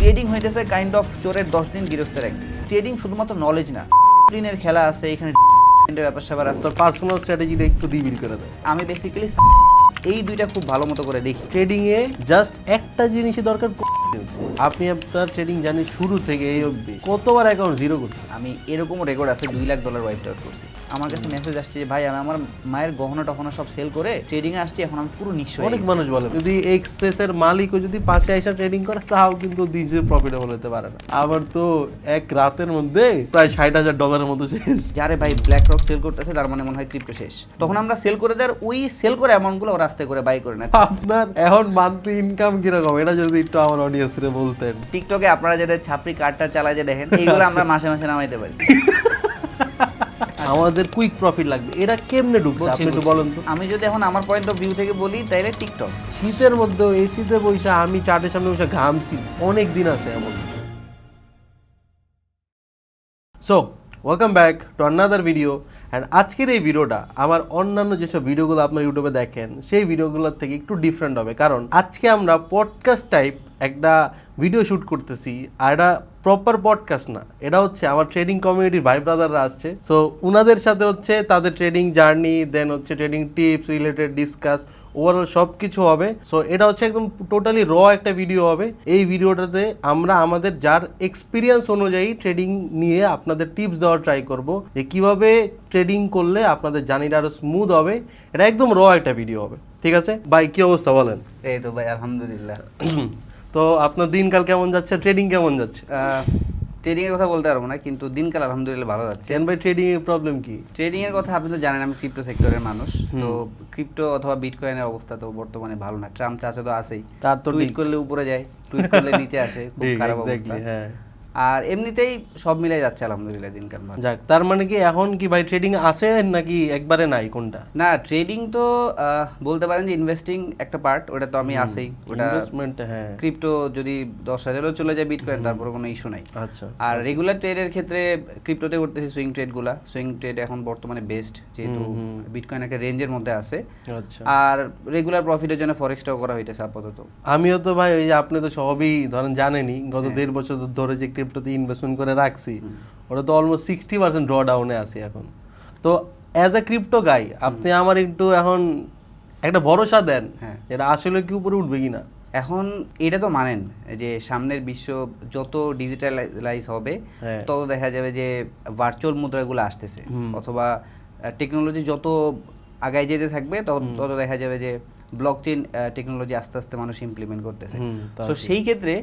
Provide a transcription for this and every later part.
Trading হইতেছে kind of চোরের 10 দিন গৃহস্থের একদিন। ট্রেডিং শুধুমাত্র নলেজ না, ঋণের খেলা আছে, এখানে ব্যাপার স্যাপার আছে। তোর পার্সোনাল স্ট্র্যাটেজিটা একটু রিভিল করে দেয়। আমি বেসিক্যালি এই দুইটা খুব ভালো মতো করে দেখি। ট্রেডিং এ জাস্ট একটা জিনিসই দরকার, আপনি আপনার ট্রেডিং জার্নি শুরু থেকে এই অবধি কতবার অ্যাকাউন্ট জিরো করছেন? আমি এরকমও রেকর্ড আছে $2 লাখ ওয়াইপ আউট করছি। আমার কাছে মেসেজ আসছে যে ভাই আমি আমার মায়ের গহনা টহনা সব সেল করে ট্রেডিং এ আসছি, এখন আমি পুরো নিঃস্ব। অনেক মানুষ বলে যদি এক্সেসের মালিকও যদি পাশে এসে ট্রেডিং করে তাও কিন্তু নিজের প্রফিটেবল হতে পারে না। আবার তো এক রাতের মধ্যে প্রায় $60,000 মতো শেষ। যারে ভাই ব্ল্যাক রক সেল করতেছে তার মানে মনে হয় ক্রিপ্টো শেষ। তখন আমরা সেল করে দেওয়ার ওই সেল করে অ্যামাউন্টগুলো ওরা আস্তে করে বাই করে না। আপনার এখন মান্থলি ইনকাম কিরকম এটা যদি একটু আমার অডিয়েন্সরে বলতেন। টিকটকে আপনারা যাদের ছাপড়ি কার্ডটা চালায় যে দেখেন, এইগুলো আমরা মাসে মাসে নামাইতে পারি। আমাদের কুইক প্রফিট লাগবে, এরা কেমনে ঢুকছে আপনি একটু বলেন তো। আমি যদি এখন আমার পয়েন্ট অফ ভিউ থেকে বলি তাহলে টিকটক। শীতের মধ্যে এসিতে বসে আমি চাটের সামনে বসে ঘামছি অনেক দিন আছে এমন। So welcome back to another video. And আজকের এই ভিডিওটা আমার অন্যান্য যেসব ভিডিওগুলো আপনার ইউটিউবে দেখেন সেই ভিডিওগুলোর থেকে একটু ডিফারেন্ট হবে, কারণ আজকে আমরা পডকাস্ট টাইপ একটা ভিডিও শ্যুট করতেছি। আর এটা প্রপার পডকাস্ট না, এটা হচ্ছে আমার ট্রেডিং কমিউনিটির ভাই ব্রাদাররা আসছে। সো ওনাদের সাথে হচ্ছে তাদের ট্রেডিং জার্নি, দেন হচ্ছে trading tips related discuss, overall সব কিছু হবে। সো এটা হচ্ছে একদম টোটালি র একটা ভিডিও হবে। এই ভিডিওটাতে আমরা আমাদের যার এক্সপিরিয়েন্স অনুযায়ী ট্রেডিং নিয়ে আপনাদের টিপস দেওয়ার ট্রাই করব যে কীভাবে ট্রেডিং করলে আপনাদের জার্নিটা আরও স্মুথ হবে। এটা একদম র একটা ভিডিও হবে, ঠিক আছে ভাই? কী অবস্থা বলেন? এই তো ভাই আলহামদুলিল্লাহ। তো আপনার দিনকাল কেমন যাচ্ছে, ট্রেডিং কেমন যাচ্ছে? ট্রেডিং এর কথা বলতে পারবো না, কিন্তু দিনকাল আলহামদুলিল্লাহ ভালো যাচ্ছে। কেন ভাই ট্রেডিং এর প্রবলেম কি? ট্রেডিং এর কথা আপনি তো জানেন, আমি ক্রিপ্টো সেক্টরের মানুষ। তো ক্রিপ্টো অথবা বিটকয়েনের অবস্থা তো বর্তমানে ভালো না। ট্রাম্প চাচা তো আছেই, তার তো টুইট করলে উপরে যায়, টুইট করলে নিচে আসে, খুব খারাপ অবস্থা। হ্যাঁ, আর এমনিতেই সব মিলাই যাচ্ছে আলহামদুলিল্লাহ দিনকাল ভালো। যাক, তার মানে কি এখন কি ভাই ট্রেডিং আছে নাকি একবারে নাই, কোনটা? না, ট্রেডিং তো বলতে পারেন যে ইনভেস্টিং একটা পার্ট, ওটা তো আমি আছেই। ওটা ইনভেস্টমেন্ট, হ্যাঁ। ক্রিপ্টো যদি 10,000-ও চলে যায় বিটকয়েন, তারপরে কোনো ইস্যু নাই। আচ্ছা। আর রেগুলার ট্রেডের ক্ষেত্রে ক্রিপ্টোতে করতেছি সুইং ট্রেডগুলা। সুইং ট্রেড এখন বর্তমানে বেস্ট, যেহেতু বিটকয়েন একটা রেঞ্জের মধ্যে আছে। আচ্ছা। আর রেগুলার প্রফিটের জন্য ফরেক্সটাও করা হইতেছে আপাতত। আমিও তো ভাই ওই যে আপনি তো সবই ধরেন জানেনই, গত 1.5 বছর ধরে যে ক্রিপ্টোতে ইনভেস্টমেন্ট করে রাখছি, ওটা তো অলমোস্ট 60% ড্র ডাউনে আছে এখন। তো অ্যাজ এ ক্রিপ্টো গাই আপনি আমার একটু এখন একটা ভরসা দেন এটা আসলে কি উপরে উঠবে কিনা। এখন এটা তো মানেন যে সামনের বিশ্ব যত ডিজিটালাইজ হবে তত দেখা যাবে যে ভার্চুয়াল মুদ্রাগুলো আসতেছে, অথবা টেকনোলজি যত আগায় যেতে থাকবে তত দেখা যাবে যে ব্লকচেইন টেকনোলজি আস্তে আস্তে মানুষ ইমপ্লিমেন্ট করতেছে। তো সেই ক্ষেত্রে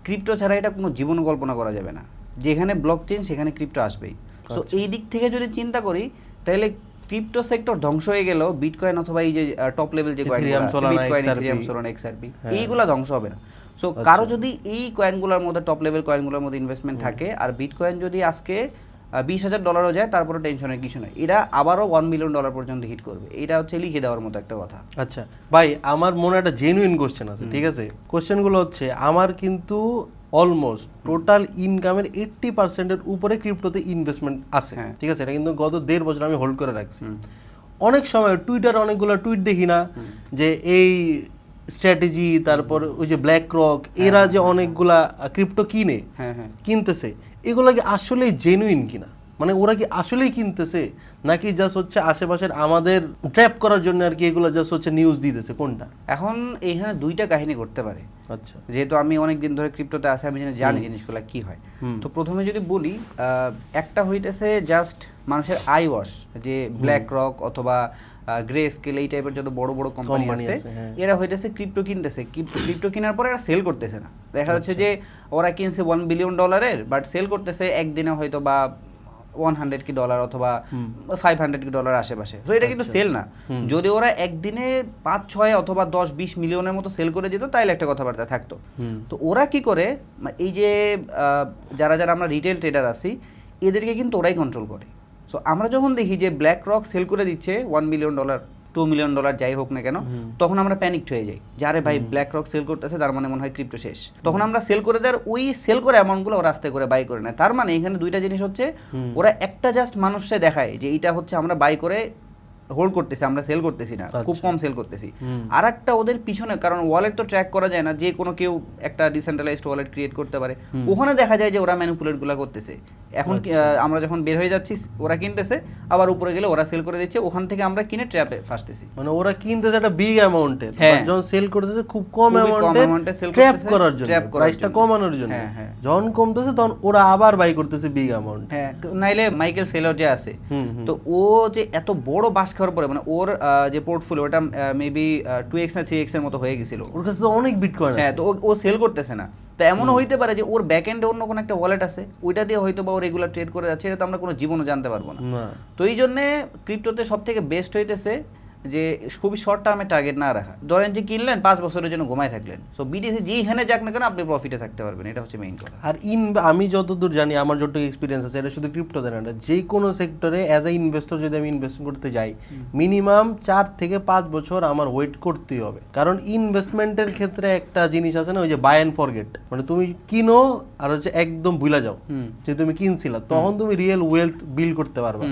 ক্রিপ্টো ছাড়া এটা কোনো জীবন কল্পনা করা যাবে না। যেখানে ব্লকচেইন সেখানে ক্রিপ্টো আসবেই। সো এই দিক থেকে যদি চিন্তা করি তাহলে ক্রিপ্টো সেক্টর ধ্বংস হয়ে গেল, বিটকয়েন অথবা এই যে টপ লেভেল যে কয়েনগুলো আছে, বিটকয়েন, ইথেরিয়াম, সোলানা, এক্সআরপি, এইগুলা ধ্বংস হবে না। সো কারো যদি এই কয়েনগুলোর মধ্যে টপ লেভেল কয়েনগুলোর মধ্যে ইনভেস্টমেন্ট থাকে, আর বিটকয়েন যদি আজকে $20,000 যায়, তারপরে টেনশনের কিছু নাই, এটা আবারও $1 মিলিয়ন পর্যন্ত হিট করবে। এটা হচ্ছে লিখে দেওয়ার মতো একটা কথা। আচ্ছা ভাই, আমার মনে একটা জেনুইন কোশ্চেন আছে, ঠিক আছে? কোশ্চেনগুলো হচ্ছে আমার কিন্তু অলমোস্ট টোটাল ইনকামের 80% উপরে ক্রিপ্টোতে ইনভেস্টমেন্ট আছে, ঠিক আছে? এটা কিন্তু গত 1.5 বছর আমি হোল্ড করে রাখছি। অনেক সময় টুইটারে অনেকগুলো টুইট দেখি না যে এই স্ট্র্যাটেজি, তারপর ওই যে ব্ল্যাক রক, এরা যে অনেকগুলা ক্রিপ্টো কিনতেছে, এগুলো কি আসলেই জেনুইন কিনা? মানে ওরা কি আসলেই কিনতেছে নাকি জাস্ট হচ্ছে আশেপাশের আমাদের ট্র্যাপ করার জন্য আর কি এগুলো জাস্ট হচ্ছে নিউজ দিতেছে, কোনটা? এখন এইখানে দুইটা কাহিনী করতে পারে। আচ্ছা, যেহেতু আমি অনেক দিন ধরে ক্রিপ্টোতে আছি, আমি জানি জিনিসগুলো কি হয়। তো প্রথমে যদি বলি, একটা হইতেছে জাস্ট মানুষের আই ওয়াশ, যে ব্ল্যাক রক অথবা গ্রে স্কেল, এই টাইপের যত বড় বড় কোম্পানি আছে, এরা হইতেছে ক্রিপ্টো কিনতেছে, ক্রিপ্টো কেনার পরে এরা সেল করতেছে না। দেখা যাচ্ছে যে ওরা কিনছে $1 বিলিয়ন, বাট সেল করতেছে একদিনে হয়তো বা $100 অথবা $500 আশেপাশে। তো এটা কিন্তু সেল না। যদি ওরা একদিনে 5-6 অথবা 10-20 মিলিয়নের মতো সেল করে দিত তাইলে একটা কথাবার্তা থাকতো। তো ওরা কি করে, এই যে যারা যারা আমরা রিটেল ট্রেডার আছি, এদেরকে কিন্তু ওরাই কন্ট্রোল করে। সো আমরা যখন দেখি যে ব্ল্যাক রক সেল করে দিচ্ছে $1 মিলিয়ন, $2 মিলিয়ন যাই হোক না কেন, তখন আমরা প্যানিকড হয়ে যাই, যারে ভাই ব্ল্যাক রক সেল করতেছে, তার মানে মনে হয় ক্রিপ্টো শেষ। তখন আমরা সেল করে দেওয়ার ওই সেল করে অ্যামাউন্টগুলো ওরা আস্তে করে বাই করে নেয়। তার মানে এখানে দুইটা জিনিস হচ্ছে, ওরা একটা জাস্ট মানুষে দেখায় যে এইটা হচ্ছে আমরা বাই করে হোল্ড করতেছি, আমরা সেল করতেছি না, খুব কম সেল করতেছি। আর একটা ওদের পিছনে, কারণ ওয়ালেট তো ট্র্যাক করা যায় না, যে কোনো কেউ একটা ডিসেন্ট্রালাইজড ওয়ালেট ক্রিয়েট করতে পারে, ওখানে দেখা যায় যে ওরা ম্যানিপুলেটগুলো করতেছে। এখন আমরা যখন বের হয়ে যাচ্ছি ওরা কিনতেছে, আবার উপরে গেলে ওরা সেল করে দিচ্ছে, ওখান থেকে আমরা কিনে ট্র্যাপে ফাঁসতেছি। মানে ওরা কিনতেছে একটা বিগ অ্যামাউন্টে, যখন সেল করতেছে খুব কম অ্যামাউন্টে ট্র্যাপ করার জন্য, প্রাইসটা কমানোর জন্য। যখন কমতেছে তখন ওরা আবার বাই করতেছে বিগ অ্যামাউন্ট। হ্যাঁ, নাইলে মাইকেল সেলর যে আছে, তো ও যে এত বড় বাস খাওয়ার পরে, মানে ওর যে পোর্টফোলিও ওটা মেবি 2x না 3x এর মতো হয়ে গেছিল, ওর কাছে তো অনেক বিটকয়েন আছে। হ্যাঁ, তো ও সেল করতেছে না। তো এমনও হইতে পারে যে ওর ব্যাক এন্ডে অন্য কোনো একটা ওয়ালেট আছে, ওইটা দিয়ে হয়তো বা ও রেগুলার ট্রেড করে যাচ্ছে, এটা তো আমরা কোনো জীবনও জানতে পারবো না। তো এই জন্যে ক্রিপ্টোতে সব থেকে বেস্ট হইতেছে যে খুবই শর্ট টার্মে টার্গেট না রাখা। ধরেন যে কিনলেন 5 বছরের জন্য ঘুমায় থাকলেন, সো বিটিসি যেইখানে যাক না কেন আপনি প্রফিটে থাকতে পারবেন, এটা হচ্ছে মেইন কথা। আর আমি যতদূর জানি, আমার যতটুকু এক্সপিরিয়েন্স আছে, এটা শুধু ক্রিপ্টোতে না, যে কোনো সেক্টরে অ্যাজ এ ইনভেস্টর যদি আমি ইনভেস্ট করতে যাই, মিনিমাম 4 থেকে 5 বছর আমার ওয়েট করতেই হবে। কারণ ইনভেস্টমেন্টের ক্ষেত্রে একটা জিনিস আছে না, ওই যে বাই অ্যান্ড ফরগেট, মানে তুমি কিনো আর হচ্ছে একদম ভুলে যাও যে তুমি কিনছিলা, তখন তুমি রিয়েল ওয়েলথ বিল্ড করতে পারবে।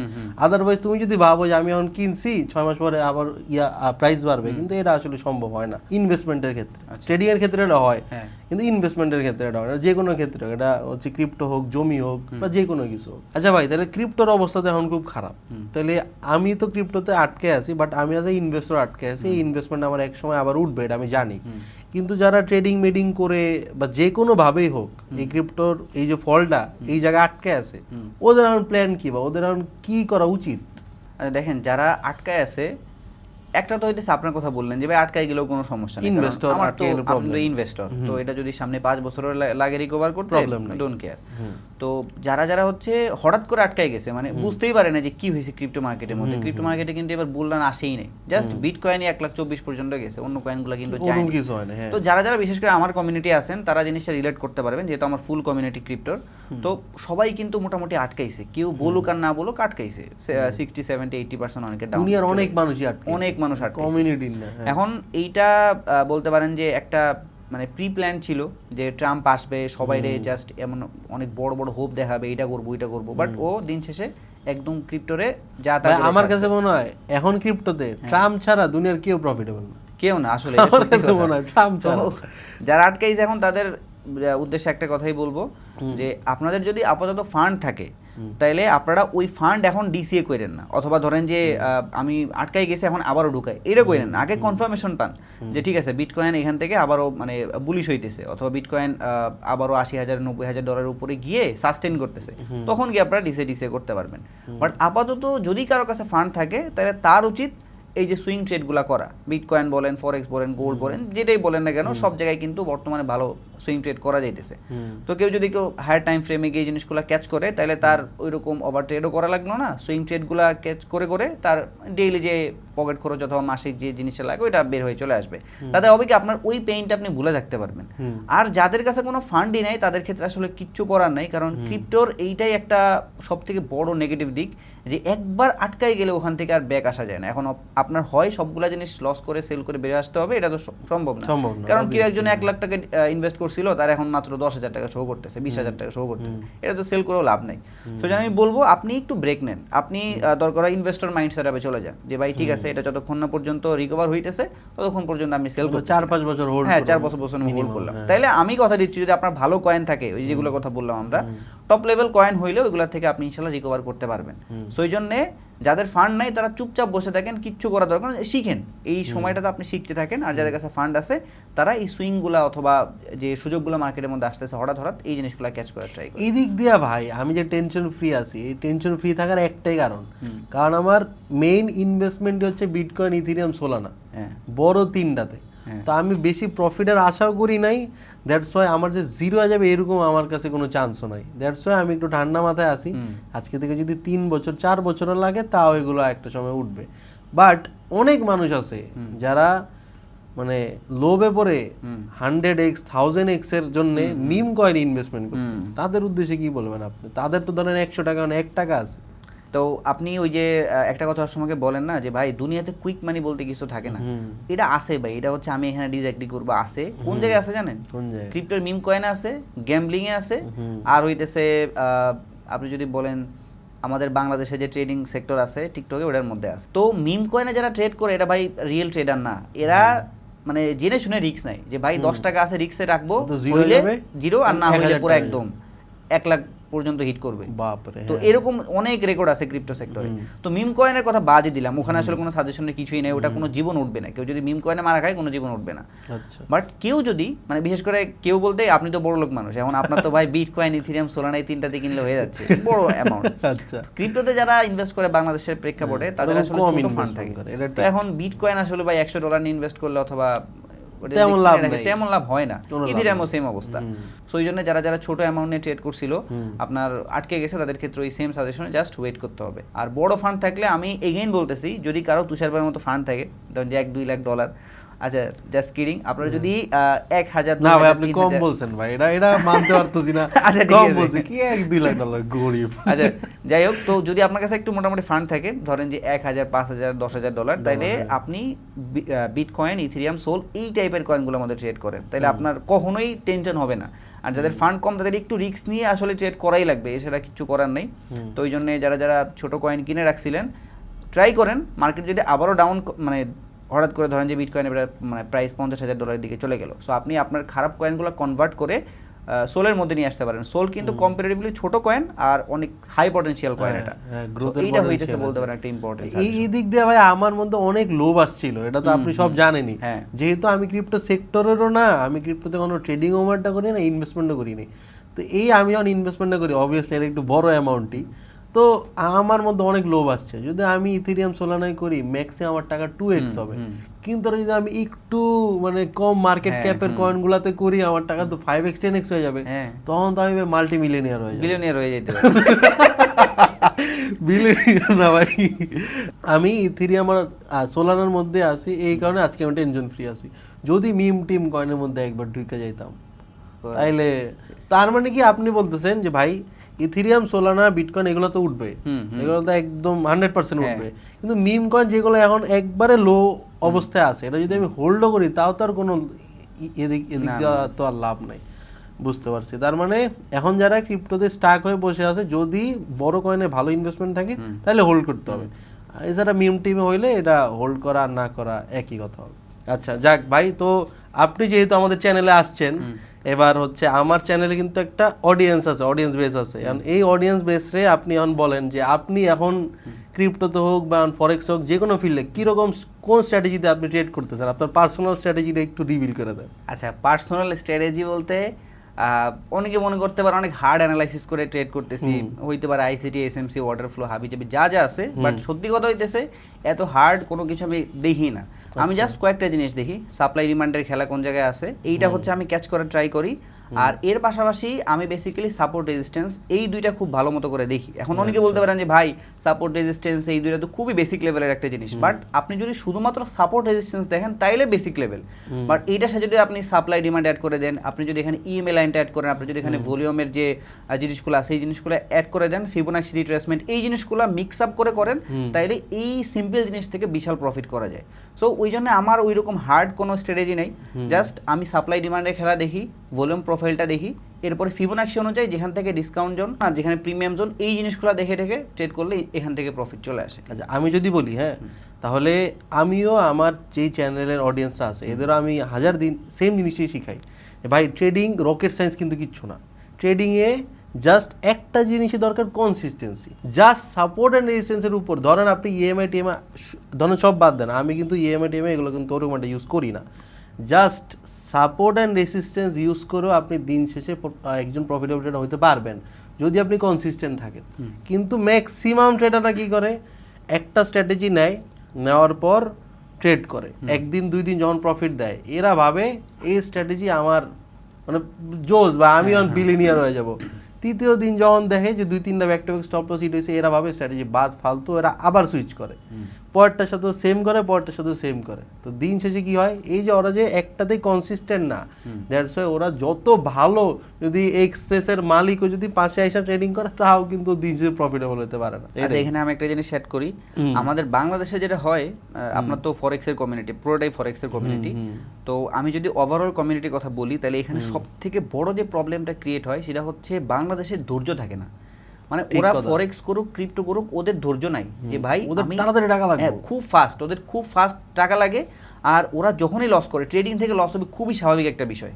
আদারওয়াইজ তুমি যদি ভাবো যে আমি এখন কিনছি 6 মাস পরে আবার প্রাইস বাড়বে, কিন্তু এটা আসলে সম্ভব হয় না ইনভেস্টমেন্টের ক্ষেত্রে। ট্রেডিং এর ক্ষেত্রে এটা হয়, কিন্তু ইনভেস্টমেন্টের ক্ষেত্রে এটা হয় না। যে কোনো ক্ষেত্রে, এটা হচ্ছে ক্রিপ্টো হোক, জমি হোক, বা যে কোনো কিছু হোক। আচ্ছা ভাই, তাহলে ক্রিপ্টোর অবস্থা তো এখন খুব খারাপ, তাহলে আমি তো ক্রিপ্টোতে আটকে আছি, বাট আমি অ্যাজ এ ইনভেস্টর আটকে আছি। এই ইনভেস্টমেন্ট আমার এক সময় আবার উঠবে, এটা আমি জানি। কিন্তু যারা ট্রেডিং মেডিং করে বা যে কোনো ভাবেই হোক এই ক্রিপ্টোর এই যে ফলটা এই জায়গায় আটকে আছে, ওদের এখন প্ল্যান কি, বা ওদের এখন কি করা উচিত? দেখেন, যারা আটকায় আছে, একটা তো হইতেছে আপনার কথা বললেন যে ভাই আটকায় গেলেও কোনো সমস্যা নেই, ইনভেস্টর আটকে গেলে প্রবলেম, আপনি ইনভেস্টর, তো এটা যদি সামনে 5 বছর লাগে রিকভার করতে, প্রবলেম নাই, ডোন্ট কেয়ার। তো যারা হচ্ছে হঠাৎ করে আটকায় গেছে, মানে বুঝতেই পারে না যে কি হয়েছে ক্রিপ্টো মার্কেটের মধ্যে। ক্রিপ্টো মার্কেটে কিন্তু এবার বুলরান আসেই নেই, জাস্ট বিটকয়েনই 1,24,000 পর্যন্ত গেছে, অন্য কয়েনগুলো কিন্তু যায় না। তো যারা বিশেষ করে আমার কমিউনিটি আছেন, তারা জিনিসটা রিলেট করতে পারবেন, যেহেতু আমার ফুল কমিউনিটি ক্রিপ্টোর। তো সবাই কিন্তু মোটামুটি আটকাইছে, কেউ বলুক আর না বলুক আটকাইছে। 60, 70, 80% অনেকে ডাউন, দুনিয়ার অনেক মানুষই আটকাইছে, অনেক মানুষ আটকাইছে কমিউনিটি। এখন এইটা বলতে পারেন যে একটা মানে প্রি প্ল্যান ছিল যে ট্রাম্প আসবে, সবাইরে জাস্ট এমন অনেক বড় বড় হোপ দেখাবে, এটা করবো ওইটা করবো, বাট ও দিন শেষে একদম ক্রিপ্টোরে যা তা। আমার কাছে মনে হয় এখন ক্রিপ্টোতে ট্রাম্প ছাড়া দুনিয়ার কেউ প্রফিটেবল না, কেউ না আসলে। যারা আটকাইছে এখন তাদের উদ্দেশ্যে একটা কথাই বলবো যে আপনাদের যদি আপাতত ফান্ড থাকে, তাইলে আপনারা ওই ফান্ড এখন ডিসিএ করেন না, অথবা ধরেন যে আমি আটকাই গেছি এখন আবারও ঢুকাই, এটা করেন না। আগে কনফার্মেশন পান যে ঠিক আছে বিটকয়েন এখান থেকে আবারও মানে বুলিশ হইতেছে, অথবা বিটকয়েন আবারও 80,000 90,000 ডলারের উপরে গিয়ে সাস্টেন করতেছে, তখন গিয়ে আপনারা ডিসিএ করতে পারবেন। বাট আপাতত যদি কারো কাছে ফান্ড থাকে, তাহলে তার উচিত এই যে সুইং ট্রেডগুলো করা, বিটকয়েন বলেন, ফরেক্স বলেন, গোল্ড বলেন, যেটাই বলেন না কেন, সব জায়গায় কিন্তু বর্তমানে ভালো সুইং ট্রেড করা যাইতেছে। তো কেউ যদি কেউ হায়ার টাইম ফ্রেমে গিয়ে জিনিসগুলো ক্যাচ করে, তাহলে তার ওই রকম ওভার ট্রেডও করা লাগলো না, সুইং ট্রেডগুলো ক্যাচ করে করে তার ডেইলি যে পকেট খরচ অথবা মাসিক যে জিনিসটা লাগে ওইটা বের হয়ে চলে আসবে। তাতে হবে কি আপনার ওই পেইনটা আপনি ভুলে থাকতে পারবেন। আর যাদের কাছে কোনো ফান্ডই নাই, তাদের ক্ষেত্রে আসলে কিচ্ছু করার নাই, কারণ ক্রিপ্টোর এইটাই একটা সব থেকে বড় নেগেটিভ দিক, যে একবার আটকাই গেলে ওখান থেকে আর ব্যাক আসা যায় না। এখন আপনার হয় সবগুলা জিনিস লস করে সেল করে বেরিয়ে আসতে হবে, এটা তো সম্ভব না। কারণ কেউ একজন 1 লাখ টাকা ইনভেস্ট করছিল, তার এখন মাত্র 10,000 টাকা শো করতেছে, 20,000 টাকা শো করতেছে, এটা তো সেল করেও লাভ নাই। তো আমি বলবো আপনি একটু ব্রেক নেন, আপনি দরকার ইনভেস্টর মাইন্ড সেটআপে চলে যান, যে ভাই ঠিক আছে, এটা যতক্ষণ না পর্যন্ত রিকভার হইতেছে ততক্ষণ পর্যন্ত আমি সেল করব, 4-5 বছর হোল্ড, হ্যাঁ 4-5 বছর আমি হোল্ড করলাম। তাইলে আমি কথা দিচ্ছি, যদি আপনার ভালো কয়েন থাকে, ওই যেগুলো কথা বললাম আমরা, টপ লেভেল কয়েন হইলে ওইগুলা থেকে আপনি ইনশাআল্লাহ রিকভার করতে পারবেন। সো এই জন্যে যাদের ফান্ড নাই তারা চুপচাপ বসে থাকেন, কিচ্ছু করা দরকার নেই, শিখেন, এই সময়টাতে আপনি শিখতে থাকেন। আর যাদের কাছে ফান্ড আছে তারা এই সুইংগুলা অথবা যে সুযোগগুলো মার্কেটের মধ্যে আসতেছে হঠাৎ হঠাৎ, এই জিনিসগুলো ক্যাচ করার ট্রাই করেন। এই দিক দিয়ে ভাই আমি যে টেনশন ফ্রি আছি, এই টেনশন ফ্রি থাকার একটাই কারণ আমার মেইন ইনভেস্টমেন্ট হচ্ছে বিটকয়েন, ইথেরিয়াম, সোলানা, বড় 3টাতে। তো আমি বেশি প্রফিটের আশাও করি নাই, দ্যাটস ওয়াই আমার যে জিরো হয়ে যাবে এরকম আমার কাছে কোনো চান্সও নাই। দ্যাটস ওয়াই আমি একটু ঠান্ডা মাথায় আছি, আজকে থেকে যদি 3 বছর 4 বছরও লাগে তাও এগুলো একটা সময় উঠবে। বাট অনেক মানুষ আছে যারা মানে লোভে পড়ে 100x 1000x এর জন্য মিম কয়েন ইনভেস্টমেন্ট করছে, তাদের উদ্দেশ্যে কি বলবেন আপনি? তাদের তো ধরেন 100 টাকা 1 টাকা আছে। তো আপনি ওই যে একটা কথা সবসময় বলেন না যে ভাই দুনিয়াতে কুইক মানি বলতে কিছু থাকে না, এটা আছে ভাই, এটা হচ্ছে আমি এখানে ডিসএগ্রি করবো, আছে। কোন জায়গায় আছে জানেন? ক্রিপ্টোর মিম কয়েনে আছে, গ্যাম্বলিং এ আছে, আর হইতেছে আপনি যদি বলেন আমাদের বাংলাদেশে যে ট্রেডিং সেক্টর আছে টিকটকে ওটার মধ্যে আছে। তো মিম কয়েনে যারা ট্রেড করে এরা ভাই রিয়েল ট্রেডার না, এরা মানে জেনে শুনে রিস্ক নাই যে ভাই 10 টাকা আছে রিস্কে রাখবো, হইলে জিরো আর না হইলে পুরো একদম 1 লাখ পর্যন্ত হিট করবে। বাপরে। তো এরকম অনেক রেকর্ড আছে ক্রিপ্টো সেক্টরে। তো মিম কয়েনের কথা বাদই দিলাম, ওখানে আসলে কোনো সাজেশনের কিছুই নেই, ওটা কোনো জীবন উঠবে না। কেউ যদি মিম কয়েনে মারা খায় কোনো জীবন উঠবে না। আচ্ছা। বাট কেউ যদি মানে বিশেষ করে কেউ বলতে আপনি তো বড় লোক মানুষ, এখন আপনার তো ভাই বিটকয়েন, ইথেরিয়াম, সোলানা এই তিনটাতে কিনলে হয়ে যাচ্ছে বড় অ্যামাউন্ট। আচ্ছা। ক্রিপ্টোতে যারা ইনভেস্ট করে বাংলাদেশের প্রেক্ষাপটে তাদের আসলে ছোট ফান্ড থাকে। তো এখন বিটকয়েন আসলে ভাই $100 নিয়ে ইনভেস্ট করলে অথবা তেমন লাভ হয় না, ইথেরিয়ামও সেম অবস্থা। সো এই জন্য যারা যারা ছোট অ্যামাউন্ট নিয়ে ট্রেড করছিল আপনার আটকে গেছে, তাদের ক্ষেত্রে ওই সেম সাজেশনে জাস্ট ওয়েট করতে হবে। আর বড় ফান্ড থাকলে আমি এগেইন বলতেছি, যদি কারো তুষারপাড়ের মতো ফান্ড থাকে, ধরেন যে $1-2 লাখ, আচ্ছা জাস্ট কিডিং, আপনারা যদি 1000 না ভাই আপনি কম বলছেন ভাই, এটা মানতে পারতেছি না। আচ্ছা কম বলছি কি $1-2 লাখ গরিব। আচ্ছা যাই হোক, তো যদি আপনার কাছে একটু মোটামুটি ফান্ড থাকে, ধরেন যে 1000, 5000, $10,000, তাইলে আপনি বিটকয়েন, ইথেরিয়াম, সোল এই টাইপের কয়েনগুলোর মধ্যে ট্রেড করেন, তাহলে আপনার কখনোই টেনশন হবে না। আর যাদের ফান্ড কম তাদের একটু রিস্ক নিয়ে আসলে ট্রেড করাই লাগবে, এছাড়া কিছু করার নেই। তো ওই জন্য যারা যারা ছোট কয়েন কিনে রাখছিলেন ট্রাই করেন, মার্কেট যদি আবারও ডাউন মানে হঠাৎ করে ধরেন যে বিটকয়েনের মানে প্রাইস $50,000 দিকে চলে গেল, সো আপনি আপনার খারাপ কয়েনগুলো কনভার্ট করে সোলের মধ্যে নিয়ে আসতে পারেন। সোল কিন্তু কম্পারেটিভলি ছোট কয়েন আর অনেক হাই পটেনশিয়াল কয়েন, এটা এইটা হইতেছে বলতে পারেন একটা ইম্পর্টেন্ট। এই দিক দিয়ে ভাই আমার মধ্যে অনেক লোভ আসছিল, এটা তো আপনি সব জানেনই। যেহেতু আমি ক্রিপ্টো সেক্টরেরও না, আমি ক্রিপ্টোতে কোনো ট্রেডিং ওভারটা করি না, ইনভেস্টমেন্টও করি না। তো এই আমি যখন ইনভেস্টমেন্টটা করি অবভিয়াসলি এটা একটু বড় অ্যামাউন্টই, তো আমার মধ্যে অনেক লোভ আসছে। যদি আমি ইথেরিয়াম, সোলানায় করি ম্যাক্সিমাম আমার টাকা 2x হবে, কিন্তু যদি আমি একটু মানে কম মার্কেট ক্যাপের কয়েনগুলোতে করি আমার টাকা তো 5x 10x হয়ে যাবে, তখন তো আমি মাল্টি মিলিয়নিয়ার হয়ে যাবো। বিলিয়নিয়ার হয়ে যেতে পারে। বিলিয়নিয়ার না ভাই, আমি ইথেরিয়াম আর সোলানার মধ্যে আছি, এই কারণে আজকে আমি টেনশন ফ্রি আছি। যদি মিম টিম কয়েনের মধ্যে একবার ঢুকে যাইতাম তাইলে, তার মানে কি আপনি বলতেছেন যে ভাই ইথেরিয়াম, সোলানা, বিটকয়েন এগুলো তো উঠবে, এগুলো তো একদম 100% উঠবে, কিন্তু মিম কয়েন যেগুলো এখন একবারে লো অবস্থায় আছে, এটা যদি আমি হোল্ডও করি তাও তো আর কোনো এদিক দিয়ে তো আর লাভ নাই। বুঝতে পারছি, তার মানে এখন যারা ক্রিপ্টোতে স্টাক হয়ে বসে আছে, যদি বড় কয়েনে ভালো ইনভেস্টমেন্ট থাকে তাহলে হোল্ড করতে হবে, এছাড়া মিম টিমে হইলে এটা হোল্ড করা আর না করা একই কথা হবে। আচ্ছা যাক ভাই, তো আপনি যেহেতু আমাদের চ্যানেলে আসছেন, এবার হচ্ছে আমার চ্যানেলে কিন্তু একটা অডিয়েন্স আছে, অডিয়েন্স বেস আছে। এখন এই অডিয়েন্স বেসরে আপনি এখন বলেন যে আপনি এখন ক্রিপ্টোতে হোক বা ফরেক্স হোক, যে কোনো ফিল্ডে কীরকম কোন স্ট্র্যাটেজিতে আপনি ট্রেড করতেছেন, আপনার পার্সোনাল স্ট্র্যাটেজিটা একটু রিভিল করে দেন। আচ্ছা, পার্সোনাল স্ট্র্যাটেজি বলতে অনেকে মনে করতে পারে অনেক হার্ড অ্যানালাইসিস করে ট্রেড করতেছি, হইতে পারে আইসিটি, এসএমসি, ওয়াটার ফ্লো, হাবিজাবি যা যা আছে, বাট সত্যি কথা হইতেছে এত হার্ড কোনো কিছু আমি দেখি না। আমি জাস্ট কয়েকটা জিনিস দেখি, সাপ্লাই ডিমান্ডের খেলা কোন জায়গায় আছে এইটা হচ্ছে আমি ক্যাচ করার ট্রাই করি। আর এর পাশাপাশি আমি বেসিক্যালি সাপোর্ট রেজিস্ট্যান্স এই দুইটা খুব ভালো মতো করে দেখি। এখন অনেকে বলতে পারেন যে ভাই সাপোর্ট রেজিস্ট্যান্স এই দুইটা তো খুবই বেসিক লেভেলের একটা জিনিস, বাট আপনি যদি শুধুমাত্র সাপোর্ট রেজিস্ট্যান্স দেখেন তাইলে বেসিক লেভেল, বাট এইটার সাথে যদি আপনি সাপ্লাই ডিমান্ড অ্যাড করে দেন, আপনি যদি এখানে ইএমএ লাইনটা অ্যাড করেন, আপনি যদি এখানে ভলিউমের যে জিনিসগুলো আছে এই জিনিসগুলো অ্যাড করে দেন, ফিবোনাক্সি রিট্রেসমেন্ট এই জিনিসগুলো মিক্স আপ করে করেন, তাইলে এই সিম্পল জিনিস থেকে বিশাল প্রফিট করা যায়। সো ওই জন্য আমার ওই রকম হার্ড কোনো স্ট্র্যাটেজি নেই, জাস্ট আমি সাপ্লাই ডিমান্ডের খেলা দেখি, ভলিউম প্রোফাইলটা দেখি, এরপরে ফিবোনাক্সি অনুযায়ী যেখান থেকে ডিসকাউন্ট জোন আর যেখানে প্রিমিয়াম জোন এই জিনিসগুলো দেখে দেখে ট্রেড করলে এখান থেকে প্রফিট চলে আসে। আচ্ছা আমি যদি বলি, হ্যাঁ, তাহলে আমিও আমার যেই চ্যানেলের অডিয়েন্সরা আছে এদেরও আমি 1000 দিন সেম জিনিসই শিখাই। ভাই ট্রেডিং রকেট সায়েন্স কিন্তু কিচ্ছু না, ট্রেডিংয়ে জাস্ট একটা জিনিসই দরকার, কনসিস্টেন্সি। জাস্ট সাপোর্ট অ্যান্ড রেজিস্ট্যান্সের উপর, ধরেন আপনি ইএমআই টিএমআই ধরেন সব বাদ দেন, আমি কিন্তু ইএমআই টিএমআই এগুলো কিন্তু ওরকম একটা ইউজ করি না, just support and resistance use করেও আপনি দিন শেষে একজন প্রফিটেবল ট্রেডার হতে পারবেন যদি আপনি কনসিস্টেন্ট থাকেন। কিন্তু ম্যাক্সিমাম ট্রেডাররা কী করে, একটা স্ট্র্যাটেজি নেওয়ার পর ট্রেড করে, একদিন দুই দিন যখন প্রফিট দেয় এরা ভাবে এই স্ট্র্যাটেজি আমার মানে জোস বা আমি অন বিলিনিয়ার হয়ে যাব। তৃতীয় দিন যখন দেখে যে 2-3টা back to back stop loss hit হয়েছে, এরা ভাবে স্ট্র্যাটেজি বাদ ফালতু, এরা আবার সুইচ করে, পরেরটার সাথেও সেম করে, পরেরটার সাথেও সেম করে। তো দিন শেষে কি হয়, এই যে ওরা যে একটাতেই কনসিস্টেন্ট না, দ্যাটস ওয়াই ওরা যত ভালো যদি এক্সেসের মালিকও যদি পাশে আইসা ট্রেডিং করে তাও কিন্তু দিন শেষে প্রফিটেবল হতে পারে না। আচ্ছা এখানে আমি একটা জিনিস সেট করি, আমাদের বাংলাদেশে যেটা হয়, আপনার তো ফরেক্সের কমিউনিটি, পুরোটাই ফরেক্সের কমিউনিটি, তো আমি যদি ওভারঅল কমিউনিটির কথা বলি তাহলে এখানে সব থেকে বড় যে প্রবলেমটা ক্রিয়েট হয় সেটা হচ্ছে বাংলাদেশের ধৈর্য থাকে না। মানে ঠিক ওরা কথা। ফরেক্স করুক ক্রিপ্টো করুক ওদের ধৈর্য নাই যে ভাই ওদের আমি তাড়াতাড়ি টাকা লাগবে। হ্যাঁ, খুব ফাস্ট ওদের খুব ফাস্ট টাকা লাগে। আর ওরা যখনই লস করে ট্রেডিং থেকে লস হবে খুবই স্বাভাবিক একটা বিষয়।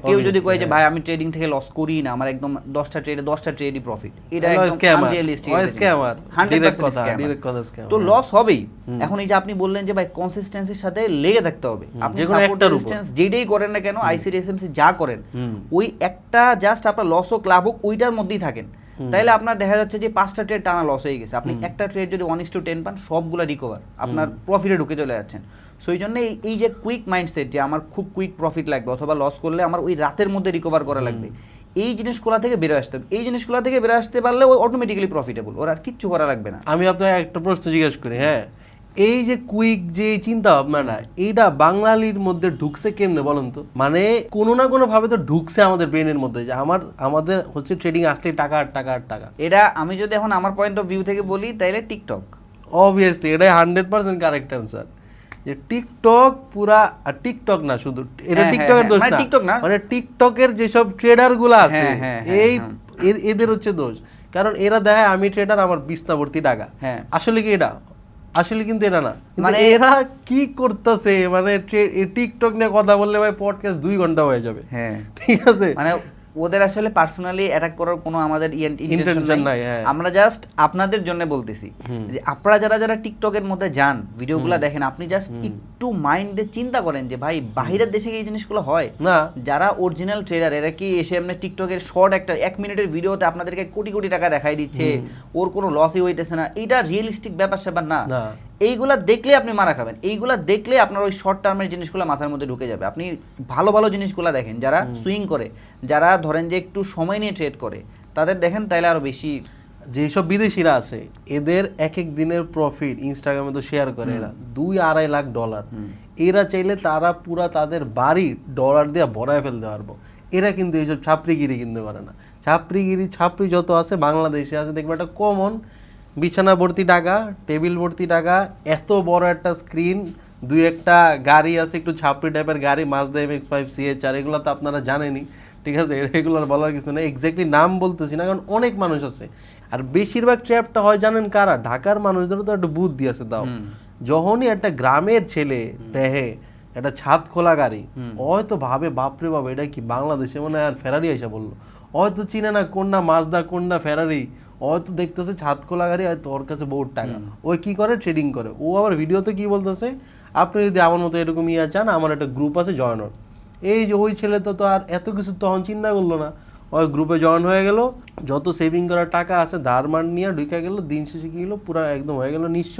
কেউ যদি কয় যে obviously, ভাই আমি ট্রেডিং থেকে লস করি না, আমার একদম 10টা ট্রেডই প্রফিট, এটা হলো একদম scammer, আনরিয়ালিস্টিক, ও scammer, direct কথা, direct কথা scammer, তো হ্যাঁ। লস হবেই। এখন এই যে আপনি বললেন যে ভাই কনসিস্টেন্সির সাথে লেগে থাকতে হবে, আপনি যেকোনো সাপোর্ট একটার উপর। রেজিস্ট্যান্স যেটাই করেন না কেন, আইসিডি এসএমসি যা করেন, ওই একটা জাস্ট আপনার লস হোক লাভ হোক ওইটার মধ্যেই থাকেন। তাইলে আপনার দেখা যাচ্ছে যে 5টা ট্রেড টানা লস হয়ে গেছে, আপনি একটা ট্রেড যদি 1:10 পান সবগুলা রিকভার, আপনার প্রফিটে ঢুকে চলে যাচ্ছেন। সো এই জন্য এই যে কুইক মাইন্ডসেট যে আমার খুব কুইক প্রফিট লাগবে অথবা লস করলে আমার ওই রাতের মধ্যে রিকভার করা লাগবে, এই জিনিসগুলা থেকে বেরো আসতে হবে। এই জিনিসগুলা থেকে বেরো আসতে পারলে ওই অটোমেটিক্যালি প্রফিটেবল, ওর আর কিচ্ছু করা লাগবে না। আমি আপনাকে একটা প্রশ্ন জিজ্ঞেস করি, হ্যাঁ, এই যে কুইক যে চিন্তা ভাবনাটা এইটা বাঙালির মধ্যে ঢুকছে কেমনে বলেন তো? মানে কোনো না কোনো ভাবে তো ঢুকছে আমাদের ব্রেনের মধ্যে যে আমাদের হচ্ছে ট্রেডিং আসলে টাকা আর টাকা আর টাকা। এটা আমি যদি এখন আমার পয়েন্ট অফ ভিউ থেকে বলি তাইলে টিকটক, অবভিয়াসলি এটাই 100% কারেক্ট অ্যান্সার। যে টিকটক পুরা, আর টিকটক না শুধু, এটা হ্যাঁ, টিকটকের হ্যাঁ, দোষ মানে না, টিকটক না, মানে টিকটকের যেসব ট্রেডার গুলো আছে হ্যাঁ, হ্যাঁ, হ্যাঁ, এই এদের হচ্ছে দোষ। কারণ এরা দেখায় আমি ট্রেডার, আমার বিছনাভর্তি টাকা। হ্যাঁ। আসলে কি এটা? আসলে কিন্তু এটা না। মানে মানে এরা কি করতেছে, মানে টিকটক নিয়ে কথা বললে ভাই পডকাস্ট 2 ঘন্টা হয়ে যাবে। হ্যাঁ ঠিক আছে, মানে ওদের আসলে পার্সোনালি অ্যাটাক করার কোনো আমাদের ইন্টেনশন Intention নাই। নাই, হ্যাঁ। আমরা জাস্ট আপনাদের জন্য বলতেছি যে আপনারা যারা টিকটকের মধ্যে যান ভিডিওগুলো দেখেন, আপনি জাস্ট একটু মাইন্ডে চিন্তা করেন যে ভাই বাহিরের দেশে কি এই জিনিসগুলো হয় না যারা অরিজিনাল ট্রেডার এরা কি এসে এমনি টিকটকের শর্ট একটা 1 মিনিটের ভিডিওতে আপনাদেরকে কোটি কোটি টাকা দেখাই দিচ্ছে, ওর কোনো লসই হইতেছে না, এটা রিয়েলিস্টিক ব্যাপার স্যাপার না। না। এইগুলা দেখলে আপনি মারা খাবেন, এইগুলা দেখলে আপনার ওই শর্ট টার্মের জিনিসগুলো মাথার মধ্যে ঢুকে যাবে। আপনি ভালো ভালো জিনিসগুলো দেখেন, যারা সুইং করে, যারা ধরেন যে একটু সময় নিয়ে ট্রেড করে, তাদের দেখেন তাইলে আরো বেশি। যেসব বিদেশিরা আছে এদের এক এক দিনের প্রফিট ইনস্টাগ্রামে তো শেয়ার করে এরা $2-2.5 লাখ। এরা চাইলে তারা পুরা তাদের বাড়ি ডলার দিয়ে ভরায় ফেলতে পারবো। এরা কিন্তু এইসব ছাপড়িগিরি কিন্তু করে না। ছাপড়ি যত আছে বাংলাদেশে আছে, দেখবে একটা কমন বিছানা ভর্তি টাকা, টেবিল ভর্তি টাকা, এত বড় একটা স্ক্রিন, 2-1টা গাড়ি আছে একটু ছাপড়ি টাইপের গাড়ি, মাজদা MX-5 CH-4, এগুলো তো আপনারা জানেনই। ঠিক আছে, রেগুলার বলার কিছু নেই, এক্স্যাক্টলি নাম বলতেছি না কারণ অনেক মানুষ আছে। আর বেশিরভাগ ট্র্যাপটা হয় জানেন কারা? ঢাকার মানুষদেরও তো একটা বুদ্ধি আছে। তাও যখনই একটা গ্রামের ছেলে দেখে একটা ছাদ খোলা গাড়ি, হয়তো ভাবে বাপরে বাবা এটা কি বাংলাদেশে, মানে আর ফেরারি এসে বললো, হয়তো চিনে না কোনটা মাজদা কোনটা ফেরারি, হয়তো দেখতেছে ছাদ খোলা গাড়ি, হয়তো ওর কাছে বহুত টাকা, ওই কি করে ট্রেডিং করে। ও আবার ভিডিওতে কি বলতেছে, আপনি যদি আমার মতো এরকম ইয়া চান আমার একটা গ্রুপ আছে জয়েন হন। এই যে ওই ছেলে তো আর এত কিছু তখন চিন্তা করলো না, ওই গ্রুপে জয়েন হয়ে গেল, যত সেভিং করার টাকা আছে ধার মান নিয়ে ঢুকে গেল, দিন শেষে কি হলো পুরো একদম হয়ে গেল নিঃস্ব।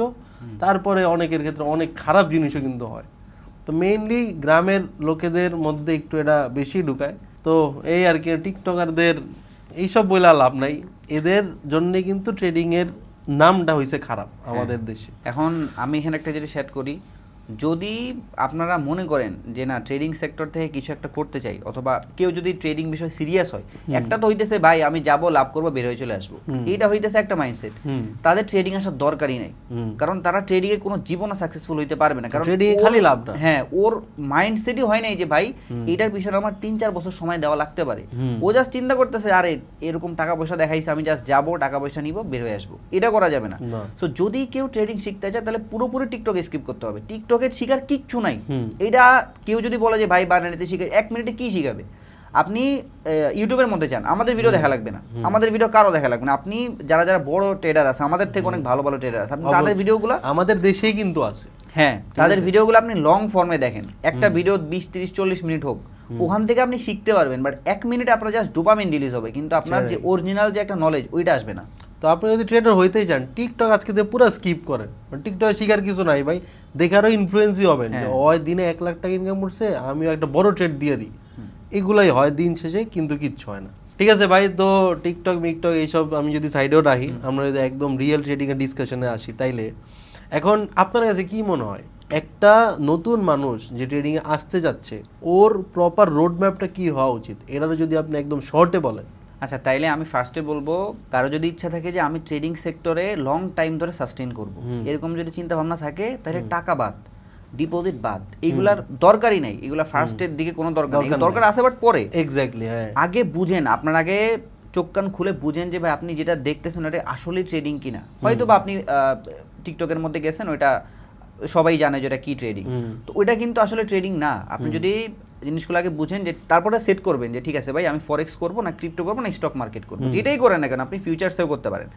তারপরে অনেকের ক্ষেত্রে অনেক খারাপ জিনিসও কিন্তু হয়। তো মেইনলি গ্রামের লোকেদের মধ্যে একটু এটা বেশি ঢুকায়। তো এই আর কি, টিকটকারদের এইসব বলে লাভ নাই, এদের জন্যে কিন্তু ট্রেডিংয়ের নামটা হয়েছে খারাপ আমাদের দেশে। এখন আমি এখানে একটা জিনিস অ্যাড করি, যদি আপনারা মনে করেন যে না ট্রেডিং সেক্টর থেকে কিছু একটা করতে চাই, অথবা কেউ যদি ট্রেডিং বিষয় সিরিয়াস হয়, একটা তো হইতেছে ভাই আমি যাব লাভ করবো বের হয়ে চলে আসবো, এইটা হইতেছে একটা মাইন্ডসেট, তাদের ট্রেডিং আসার দরকারই নাই। কারণ তারা ট্রেডিং এ কোনো জীবনে সাকসেসফুল হইতে পারবে না, কারণ ট্রেডিং খালি লাভ না। হ্যাঁ, ওর মাইন্ডসেটই হয় নাই যে ভাই এটার পিছনে আমার 3-4 বছর সময় দেওয়া লাগতে পারে। ও জাস্ট চিন্তা করতেছে আরে এরকম টাকা পয়সা দেখাইছে, আমি জাস্ট যাবো টাকা পয়সা নিব বের হয়ে আসবো, এটা করা যাবে না। সো যদি কেউ ট্রেডিং শিখতে চায় তাহলে পুরোপুরি টিকটক স্কিপ করতে হবে। টিকটকের শিখার কিচ্ছু নাই। এটা কেউ যদি বলে যে ভাই বানানিতে শিখে 1 মিনিটে কি শিখাবে, আপনি ইউটিউবের মধ্যে যান, আমাদের ভিডিও দেখা লাগবে না, আমাদের ভিডিও কারো দেখা লাগবে না। আপনি যারা যারা বড় ট্রেডার আছে, আমাদের থেকে অনেক ভালো ভালো ট্রেডার আছে, আপনি তাদের ভিডিওগুলো আমাদের দেশেই কিন্তু আছে, হ্যাঁ তাদের ভিডিওগুলো আপনি লং ফর্মে দেখেন, একটা ভিডিও 20-30-40 মিনিট হোক, ওখান থেকে আপনি শিখতে পারবেন। বাট 1 মিনিটে আপনার জাস্ট ডোপামিন রিলিজ হবে, কিন্তু আপনার যে অরিজিনাল যে একটা নলেজ ওইটা আসবে না। তো আপনি যদি ট্রেডার হইতেই চান টিকটক আজকে দিয়ে পুরো স্কিপ করেন, টিকটকে শিখার কিছু নাই ভাই, দেখারও ইনফ্লুয়েন্সই হবেন যে ওই দিনে 1 লাখ টাকা ইনকাম করছে, আমিও একটা বড় ট্রেড দিয়ে দিই, এগুলাই হয় দিন শেষে, কিন্তু কিচ্ছু হয় না। ঠিক আছে ভাই, তো টিকটক মিকটক এইসব আমি যদি সাইডেও রাখি, আমরা যদি একদম রিয়েল ট্রেডিংয়ের ডিসকাশনে আসি, তাইলে এখন আপনার কাছে কি মনে হয় একটা নতুন মানুষ যে ট্রেডিংয়ে আসতে যাচ্ছে ওর প্রপার রোড ম্যাপটা কি হওয়া উচিত, এটা যদি আপনি একদম শর্টে বলেন। আচ্ছা, তাইলে আমি ফার্স্টে বলবো, কারো যদি ইচ্ছা থাকে যে আমি ট্রেডিং সেক্টরে লং টাইম ধরে সাস্টেইন করব, এরকম যদি চিন্তা ভাবনা থাকে, তাহলে টাকা বাদ, ডিপোজিট বাদ, এগুলার দরকারই নাই, এগুলা ফার্স্টের দিকে কোনো দরকার নেই। দরকার আছে বাট পরে, এক্স্যাক্টলি, হ্যাঁ। আগে বুঝেন, আপনার আগে চোখ কান খুলে বুঝেন যে ভাই আপনি যেটা দেখতেছেন এটা আসলেই ট্রেডিং কিনা। হয়তো বা আপনি টিকটকের মধ্যে গেছেন, ওইটা সবাই জানে যেটা কি ট্রেডিং, তো ওইটা কিন্তু আসলে ট্রেডিং না। আপনি যদি জিনিসগুলো আগে বুঝেন, যে তারপরে সেট করবেন যে ঠিক আছে ভাই আমি ফরেক্স করবো না ক্রিপ্টো করবো না স্টক মার্কেট করবো, যেটাই করেন না কেন, আপনি ফিউচার্সেও করতে পারেন।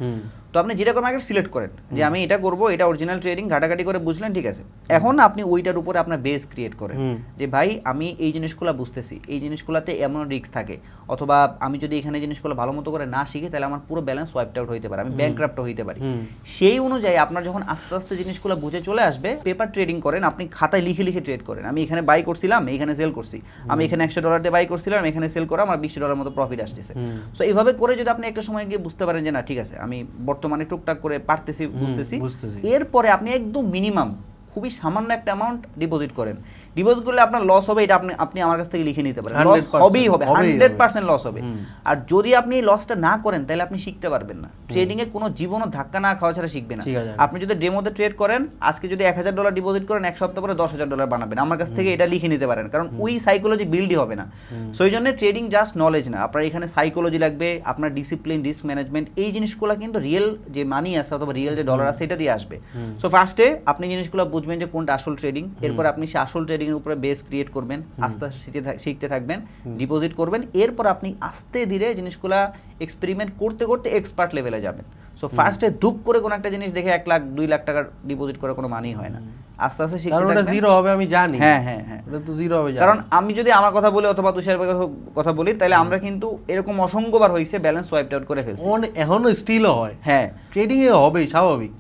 তো আপনি যেটা করেন আগে সিলেক্ট করেন যে আমি এটা করবো, এটা অরিজিনাল ট্রেডিং, ঘাটাঘাটি করে বুঝলেন, ঠিক আছে। এখন আপনি ওইটার উপরে আপনার বেস ক্রিয়েট করেন যে ভাই আমি এই জিনিসগুলো বুঝতেছি, এই জিনিসগুলোতে এমন রিস্ক থাকে, অথবা আমি যদি এখানে জিনিসগুলো ভালো মতো করে না শিখি তাহলে আমার পুরো ব্যালেন্স ওয়াইপড আউট হইতে পারে, আমি ব্যাংক্রাফ্ট হইতে পারি। সেই অনুযায়ী আপনার যখন আস্তে আস্তে জিনিসগুলো বুঝে চলে আসবে, পেপার ট্রেডিং করেন, আপনি খাতায় লিখে লিখে ট্রেড করেন। আমি এখানে বাই করছিলাম, এখানে সেল করছি, আমি এখানে $100 দিয়ে বাই করছিলাম, এখানে সেল করে আমার $20 মতো প্রফিট আসতেছে। সো এইভাবে করে যদি আপনি একটা সময় গিয়ে বুঝতে পারেন যে না ঠিক আছে আমি বর্তমানে টুকটাক করে পারতেছি, বুঝতেছি, এরপরে আপনি একদম মিনিমাম খুবই সামান্য একটা অ্যামাউন্ট ডিপোজিট করেন। ডিপোজিট করলে আপনার লস হবে, এটা আপনি আমার কাছ থেকে লিখে নিতে পারেন, লস হবেই হবে, 100% লস হবে। আর যদি আপনি এই লসটা না করেন তাহলে আপনি শিখতে পারবেন না। ট্রেডিং এ কোনো জীবনও ধাক্কা না খাওয়া ছাড়া শিখবে না। আপনি যদি ডেমোতে ট্রেড করেন, আজকে যদি $1000 ডিপোজিট করেন, এক সপ্তাহ পরে $10,000 বানাবেন, আমার কাছ থেকে এটা লিখে নিতে পারেন, কারণ ওই সাইকোলজি বিল্ডই হবে না। সো এই জন্য ট্রেডিং জাস্ট নলেজ না, আপনার এখানে সাইকোলজি লাগবে, আপনার ডিসিপ্লিন, রিস্ক ম্যানেজমেন্ট, এই জিনিসগুলো কিন্তু রিয়েল যে মানি আছে অথবা রিয়েল যে ডলার আছে এটা দিয়ে আসবে। সো ফার্স্টে আপনি জিনিসগুলো বুঝবেন যে কোনটা আসল ট্রেডিং, এরপর আপনি সেই আসল ট্রেডিং এর উপরে বেস ক্রিয়েট করবেন, আস্তে আস্তে শিখতে থাকবেন, ডিপোজিট করবেন, এরপর আপনি আস্তে ধীরে জিনিসগুলা এক্সপেরিমেন্ট করতে করতে এক্সপার্ট লেভেলে যাবেন। সো ফার্স্টে ধুপ করে কোনো একটা জিনিস দেখে 1 লাখ 2 লাখ টাকা ডিপোজিট করে কোনো মানি হয় না, আস্তে আস্তে শিখতে থাকবেন। কারণ জিরো হবে আমি জানি। হ্যাঁ হ্যাঁ হ্যাঁ, এটা তো জিরো হবে। কারণ আমি যদি আমার কথা বলি অথবা তুষার ভাইয়ের কথা বলি, তাহলে আমরা কিন্তু এরকম অসংখ্যবার হইছে ব্যালেন্স ওয়াইপড আউট করে ফেলছি, এখনো স্টিলও হয়। হ্যাঁ, ট্রেডিং এ হবেই, স্বাভাবিক।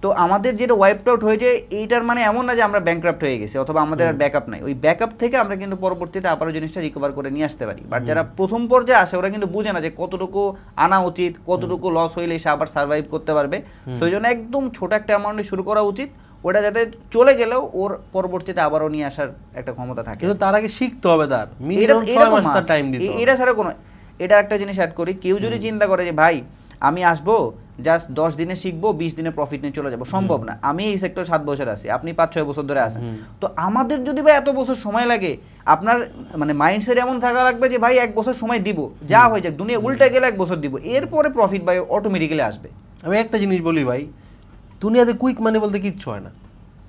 তো আমাদের যেটা ওয়াইপড আউট হয়েছে, এইটার মানে এমন না যে আমরা ব্যাংক্রাফ্ট হয়ে গেছি অথবা আমাদের আর ব্যাকআপ নাই। ওই ব্যাকআপ থেকে আমরা কিন্তু পরবর্তীতে আবারও জিনিসটা রিকভার করে নিয়ে আসতে পারি। বাট যারা প্রথম পর্যায়ে আসে ওরা কিন্তু বুঝে না যে কতটুকু আনা উচিত, কতটুকু লস হইলে সে আবার সার্ভাইভ করতে পারবে। সেই জন্য একদম ছোট একটা অ্যামাউন্টে শুরু করা উচিত, ওটা যাতে চলে গেলেও ওর পরবর্তীতে আবারও নিয়ে আসার একটা ক্ষমতা থাকে। কিন্তু তার আগে শিখতে হবে, তার মিনিমাম 6 মাস তার টাইম দিতে হবে। এটা ছাড়া কোনো, এটা একটা জিনিস অ্যাড করি, কেউ যদি চিন্তা করে যে ভাই আমি আসবো জাস্ট 10 দিনে শিখবো, 20 দিনে প্রফিট নিয়ে চলে যাবো, সম্ভব না। আমি এই সেক্টর 7 বছর আছি, আপনি 5-6 বছর ধরে আছেন। তো আমাদের যদি ভাই এত বছর সময় লাগে, আপনার মানে মাইন্ডসেট এমন থাকা লাগবে যে ভাই 1 বছর সময় দিব, যা হয়ে যাক, দুনিয়া উল্টে গেলে 1 বছর দিব, এরপরে প্রফিট ভাই অটোমেটিক্যালি আসবে। আমি একটা জিনিস বলি ভাই, দুনিয়াতে কুইক মানি বলতে কিচ্ছু হয় না।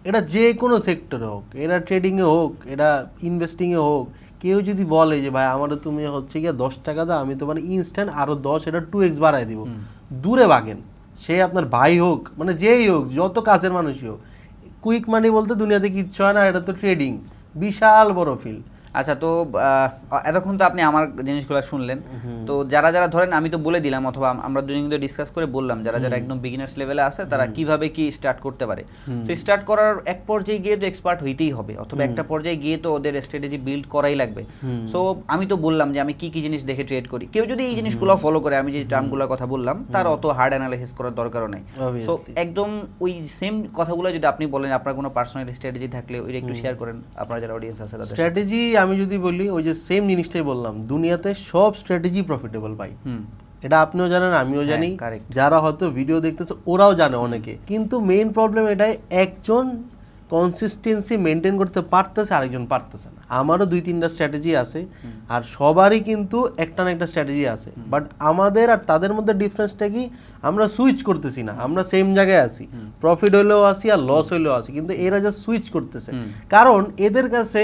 এটা যে কোনো সেক্টরে হোক, এটা ট্রেডিংয়ে হোক, এটা ইনভেস্টিংয়ে হোক, কেউ যদি বলে যে ভাই আমার তুমি হচ্ছে গিয়ে 10 টাকা দাও, আমি তোমার ইনস্ট্যান্ট আরও 10 এটা 2x বাড়াই দিব, দূরে ভাগেন। সে আপনার ভাই হোক, মানে যেই হোক, যত কাছের মানুষই হোক, কুইক মানি বলতে দুনিয়াতে কিচ্ছু হয় না। এটা তো ট্রেডিং, বিশাল বড় ফিল্ড। আচ্ছা, তো এতক্ষণ তো আপনি আমার জিনিসগুলো শুনলেন, তো যারা যারা ধরেন আমি তো বলে দিলাম অথবা আমরা দুজন কিন্তু ডিসকাস করে বললাম যারা যারা একদম বিগিনার্স লেভেলে আছে তারা কিভাবে কি স্টার্ট করতে পারে। তো স্টার্ট করার এক পর্যায়ে গিয়ে তো এক্সপার্ট হইতেই হবে, অথবা একটা পর্যায়ে গিয়ে তো ওদের স্ট্র্যাটেজি বিল্ড করাই লাগবে। সো আমি তো বললাম যে আমি কি কি জিনিস দেখে ট্রেড করি, কেউ যদি এই জিনিসগুলো ফলো করে, আমি যে টার্মগুলোর কথা বললাম, তার অত হার্ড অ্যানালাইসিস করার দরকারও নেই। সো একদম ওই সেম কথাগুলো যদি আপনি বলেন, আপনার কোনো পার্সোনাল স্ট্র্যাটেজি থাকলে ওইটা একটু শেয়ার করেন আপনারা যারা অডিয়েন্স আছে তাদের। স্ট্র্যাটেজি আমি যদি বলি, ওই যে সেম জিনিসটাই বললাম, দুনিয়াতে সব স্ট্র্যাটেজি প্রফিটেবল ভাই। এটা আপনিও জানেন, আমিও জানি, যারা হয়তো ভিডিও দেখতেছে ওরাও জানে অনেকে। কিন্তু মেইন প্রবলেম এটাই, একজন কনসিস্টেন্সি মেনটেন করতে পারতেছে, আরেকজন পারতেছে না। আমারও 2-3টা স্ট্র্যাটেজি আছে, আর সবারই কিন্তু একটা না একটা স্ট্র্যাটেজি আছে। বাট আমাদের আর তাদের মধ্যে ডিফারেন্সটা কি, আমরা সুইচ করতেছি না, আমরা সেম জায়গায় আছি, প্রফিট হইলেও আছি আর লস হইলেও আছি, কিন্তু এরা যা সুইচ করতেছে, কারণ এদের কাছে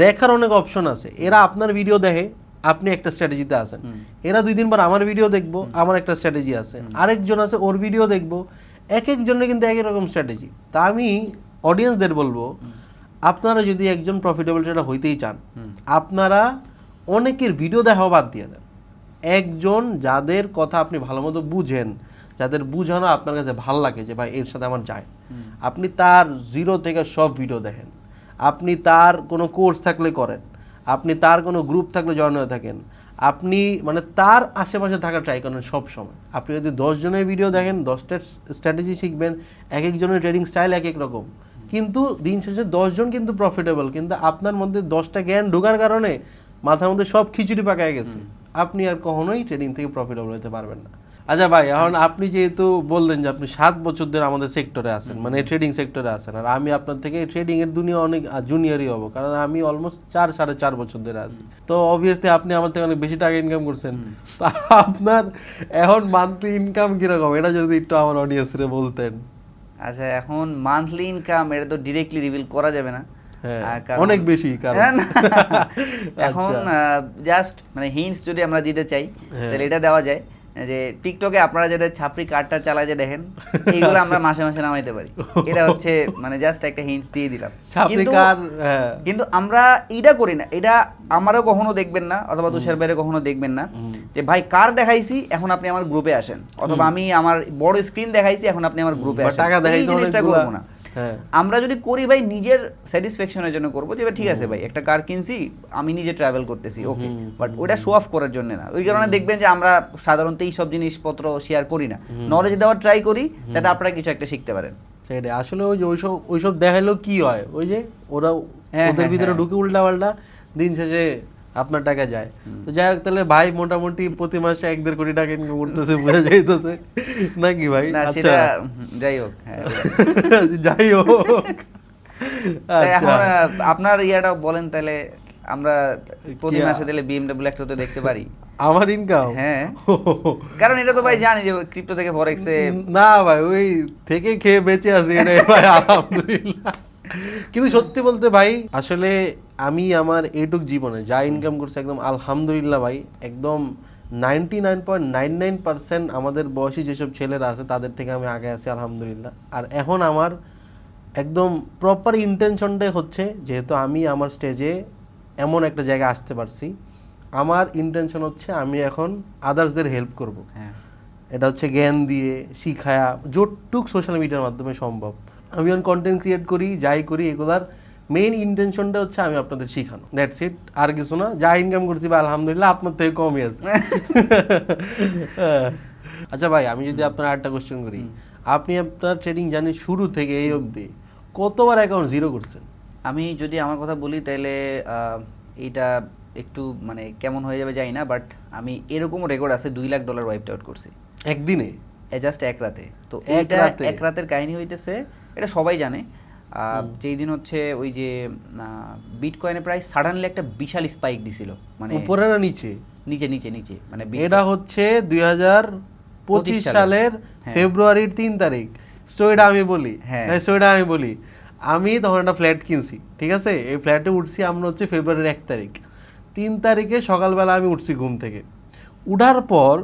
দেখার অনেক অপশন আছে। এরা আপনার ভিডিও দেখে, আপনি একটা স্ট্র্যাটেজিতে আছেন, এরা 2 দিন পর আমার ভিডিও দেখবো, আমার একটা স্ট্র্যাটেজি আছে, আরেকজন আছে ওর ভিডিও দেখবো, এক একজনের কিন্তু একই রকম স্ট্র্যাটেজি। তা আমি অডিয়েন্সদের বলবো, আপনারা যদি একজন প্রফিটেবল ট্রেডার হইতেই চান, আপনারা অনেকের ভিডিও দেখাও বাদ দিয়ে দেন। একজন যাদের কথা আপনি ভালো মতো বুঝেন, যাদের বুঝানো আপনার কাছে ভালো লাগে যে ভাই এর সাথে আমার যায়, আপনি তার 0 থেকে সব ভিডিও দেখেন, আপনি তার কোনো কোর্স থাকলে করেন, আপনি তার কোনো গ্রুপ থাকলে জয়েন হয়ে থাকেন, আপনি মানে তার আশেপাশে থাকা ট্রাই করেন সব সময়। আপনি যদি 10 জনের ভিডিও দেখেন, 10টা স্ট্র্যাটেজি শিখবেন, এক একজনের ট্রেডিং স্টাইল এক এক রকম, কিন্তু দিন শেষে 10 জন কিন্তু প্রফিটেবল, কিন্তু আপনার মধ্যে 10টা জ্ঞান ঢোকার কারণে মাথার মধ্যে সব খিচুড়ি পাকায় গেছে, আপনি আর কখনোই ট্রেডিং থেকে প্রফিটেবল হতে পারবেন না। আচ্ছা ভাই, এখন আপনি যেহেতু বললেন যে আপনি 7 বছর ধরে আমাদের সেক্টরে আছেন, মানে ট্রেডিং সেক্টরে আছেন, আর আমি আপনার থেকে ট্রেডিং এর দুনিয়া অনেক জুনিয়রই হব, কারণ আমি অলমোস্ট 4.5 বছর ধরে আছি। তো অবভিয়াসলি আপনি আমার থেকে অনেক বেশি টাকা ইনকাম করছেন। তো আপনার এখন মান্থলি ইনকাম কিরকম, এটা যদি একটু আমার অডিয়েন্সরে বলতেন। আচ্ছা, এখন মান্থলি ইনকাম এটা তো ডিরেক্টলি রিভিল করা যাবে না। হ্যাঁ, কারণ- অনেক বেশি কারণ না, এখন জাস্ট মানে হিন্টস যদি আমরা দিতে চাই হ্যাঁ। তাহলে এটা দেওয়া যায় যে টিকটকে আপনারা যাদের ছাপরি কার্ডটা চালায় যে দেখেন, এইগুলো আমরা মাসে মাসে নামাইতে পারি। এটা হচ্ছে মানে জাস্ট একটা হিন্টস দিয়ে দিলাম। ছাপরি কিন্তু- কার, হ্যাঁ। কিন্তু আমরা এইটা করি না, এটা আমারও কখনো দেখবেন না, অথবা তুষার বাইরে কখনো দেখবেন না যে ভাই কার দেখাইছি এখন আপনি আমার গ্রুপে আসেন, অথবা আমি আমার বড় স্ক্রিন দেখাইছি এখন আপনি আমার গ্রুপে বা আসেন। টাকা এই দেখাইছে জিনিসটা অনেকগুলা। করবো না। হ্যাঁ। আমরা যদি করি ভাই নিজের স্যাটিসফ্যাকশনের জন্য করবো, যে এবার ঠিক আছে ভাই একটা কার কিনছি, আমি নিজে ট্রাভেল করতেছি, ওকে, বাট ওটা শো অফ করার জন্য না। ওই কারণে দেখবেন যে আমরা সাধারণত এই সব জিনিসপত্র শেয়ার করি না, নলেজ দেওয়ার ট্রাই করি যাতে আপনারা কিছু একটা শিখতে পারেন। সেটাই আসলে ওই যে ওইসব দেখাইলেও কি হয়, ওই যে ওরা হ্যাঁ, ওদের ভিতরে হ্যাঁ। ঢুকে উল্টা পাল্টা, দিন শেষে আপনার টাকা যায়। তো যাই হোক, তাহলে ভাই মোটামুটি প্রতি মাসে 1-1.5 কোটি টাকা ইনকাম করতেছে, বোঝা যাইতেছে নাকি ভাই? না আচ্ছা, সেটা যাই হোক, হ্যাঁ যাই হোক। তাই আচ্ছা, এখন আপনার ইয়াটা বলেন তাহলে, আমরা প্রতি কি- মাসে তাহলে বিএমডব্লিউ একটা তো দেখতে পারি। আমার ইনকাম? হ্যাঁ, কারণ এটা তো ভাই জানি যে ক্রিপ্টো থেকে ফরেক্সে না ভাই, ওই থেকে খেয়ে বেঁচে আছি, এটাই ভাই আলহামদুলিল্লাহ। কিন্তু সত্যি বলতে ভাই, আসলে আমি আমার এইটুক জীবনে যা ইনকাম করছি একদম আলহামদুলিল্লাহ ভাই, একদম 99.99% আমাদের বয়সী যেসব ছেলেরা আছে তাদের থেকে আমি আগে আছি আলহামদুলিল্লাহ। আর এখন আমার একদম প্রপার ইন্টেনশনটাই হচ্ছে, যেহেতু আমি আমার স্টেজে এমন একটা জায়গায় আসতে পারছি, আমার ইন্টেনশন হচ্ছে আমি এখন আদার্সদের হেল্প করব। হ্যাঁ এটা হচ্ছে জ্ঞান দিয়ে শিখায়া, যতটুক সোশ্যাল মিডিয়ার মাধ্যমে সম্ভব আমি এখন কন্টেন্ট ক্রিয়েট করি, যাই করি, এগুলার মেইন ইন্টেনশনটা হচ্ছে আমি আপনাদের শিখানো, দ্যাটস ইট, আর কিছু না। যা ইনকাম করছি বা আলহামদুলিল্লাহ আপনার থেকে কমই আছে। আচ্ছা ভাই, আমি যদি আপনার আরেকটা কোশ্চেন করি, আপনি আপনার ট্রেডিং জার্নি শুরু থেকে এই অবধি কতবার অ্যাকাউন্ট জিরো করছেন? আমি যদি আমার কথা বলি তাহলে এইটা একটু মানে কেমন হয়ে যাবে জানি না, বাট আমি এরকমও রেকর্ড আছে $2 লাখ ওয়াইপড আউট করছি একদিনে? জাস্ট এক রাতে। তো এক এইটা রাতে? এক রাতের কাহিনী হইতেছে, এটা সবাই জানে। যেই দিন হচ্ছে ওই যে বিটকয়েনে প্রায় সাডেনলি একটা বিশাল স্পাইক দিছিল, মানে উপরে না নিচে? নিচে নিচে নিচে, মানে এটা হচ্ছে 2025 সালের হ্যাঁ। ফেব্রুয়ারির 3 তারিখ। স্টোরিটা আমি বলি, হ্যাঁ। স্টোরিটা আমি বলি। আমি তখন একটা ফ্ল্যাট কিনছি, ঠিক আছে? এই ফ্ল্যাটে উঠছি আমরা হচ্ছে ফেব্রুয়ারির 1 তারিখ। 3 তারিখে সকালবেলা আমি উঠছি ঘুম থেকে। উঠার পর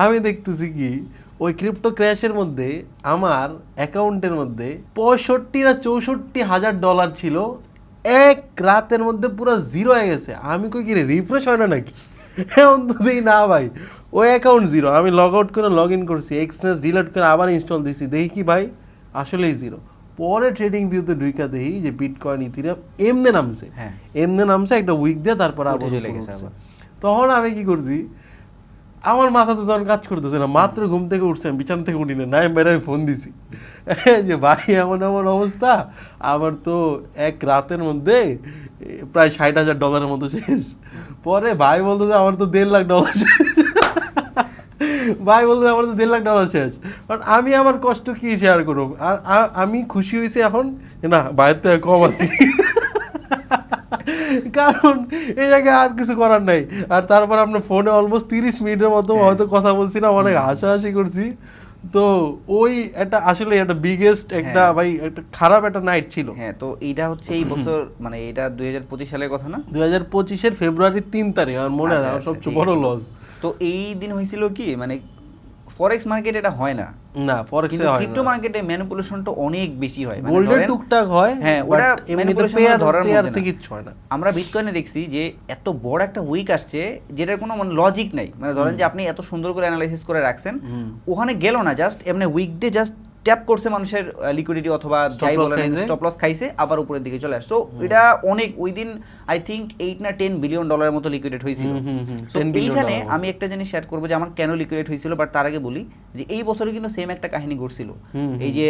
আমি দেখতেছি কি, ওই ক্রিপ্টো ক্র্যাশের মধ্যে আমার অ্যাকাউন্টের মধ্যে 65 না 64 হাজার ডলার ছিল, এক রাতের মধ্যে পুরো জিরো হয়ে গেছে। আমি কই কি রে, রিফ্রেশ হয় না নাকি? এখন তো দেখি না ভাই, ওই অ্যাকাউন্ট জিরো। আমি লগ আউট করে লগ ইন করছি, এক্সচেঞ্জ ডিলিট করে আবার ইনস্টল দিছি, দেখি কি ভাই আসলেই জিরো। পরে ট্রেডিং ভিউতে ঢুইকা দেখি যে বিটকয়েন ইথিরিয়াম এমনে নামছে, হ্যাঁ। এমনে নামছে, একটা উইক দিয়ে তারপর আবার চলে উপরে গেছে উঠছে। আবার। তখন আমি কি করছি, আমার মাথাতে তখন কাজ করতেছে না, মাত্র ঘুম থেকে উঠছি, আমি বিছানা থেকে উঠি না, নাইম বাইরে আমি ফোন দিছি যে ভাই এমন এমন অবস্থা, আমার তো এক রাতের মধ্যে প্রায় 60,000 ডলারের মতো শেষ। পরে ভাই বলতো যে আমার তো $1.5 লাখ শেষ। ভাই বলতো আমার তো $1.5 লাখ শেষ। কারণ আমি আমার কষ্ট কি শেয়ার করব, আর আমি খুশি হয়েছি এখন যে না, বাইরের থেকে কম আছি। কারণ এই জায়গায় আর কিছু করার নাই। আর তারপর আপনার ফোনে অলমোস্ট 30 মিনিটের মতো হয়তো কথা বলছি না, অনেক হাসাহাসি করছি। তো ওই একটা আসলে একটা বিগেস্ট একটা ভাই একটা খারাপ একটা নাইট ছিল। হ্যাঁ, তো এইটা হচ্ছে এই বছর মানে এটা 2025 সালের কথা না? 2025-এর ফেব্রুয়ারির 3 তারিখ আমার মনে আছে, আমার সবচেয়ে বড় লস। তো এই দিন হয়েছিল কি, মানে ফরেক্স মার্কেট এটা হয় না, না ফরেক্সে কিন্তু হয় ক্রিপ্টো না, মার্কেটে ম্যানিপুলেশনটা অনেক বেশি হয়। মানে গোল্ডের ধরেন- টুকটাক হয়, হ্যাঁ, বাট ওটা এমনিতে manipulation পেয়ার ধরার মধ্যে পেয়ারসে না। কিচ্ছু হয় না। আমরা বিটকয়েনে দেখছি যে এত বড় একটা উইক আসছে যেটার কোনো মানে লজিক নাই। মানে ধরেন যে আপনি এত সুন্দর করে অ্যানালাইসিস করে রাখছেন, ওখানে গেল না, জাস্ট এমনি উইকডে জাস্ট ট্যাপ করছে মানুষের লিকুইডিটি অথবা Stop যাই loss বলেন খাইছে। স্টপ লস খাইছে, আবার উপরের দিকে চলে আসছে। So, এটা অনেক উইদিন আই থিঙ্ক 8 না 10 বিলিয়ন ডলারের মতো লিকুইডেট হয়েছিল। So, 10 billion এইখানে dollar আমি একটা জিনিস শেয়ার করবো যে আমার কেন লিকুইডেট হয়েছিল, বাট তার আগে বলি যে এই বছরে কিন্তু সেম একটা কাহিনী ঘটছিল। এই যে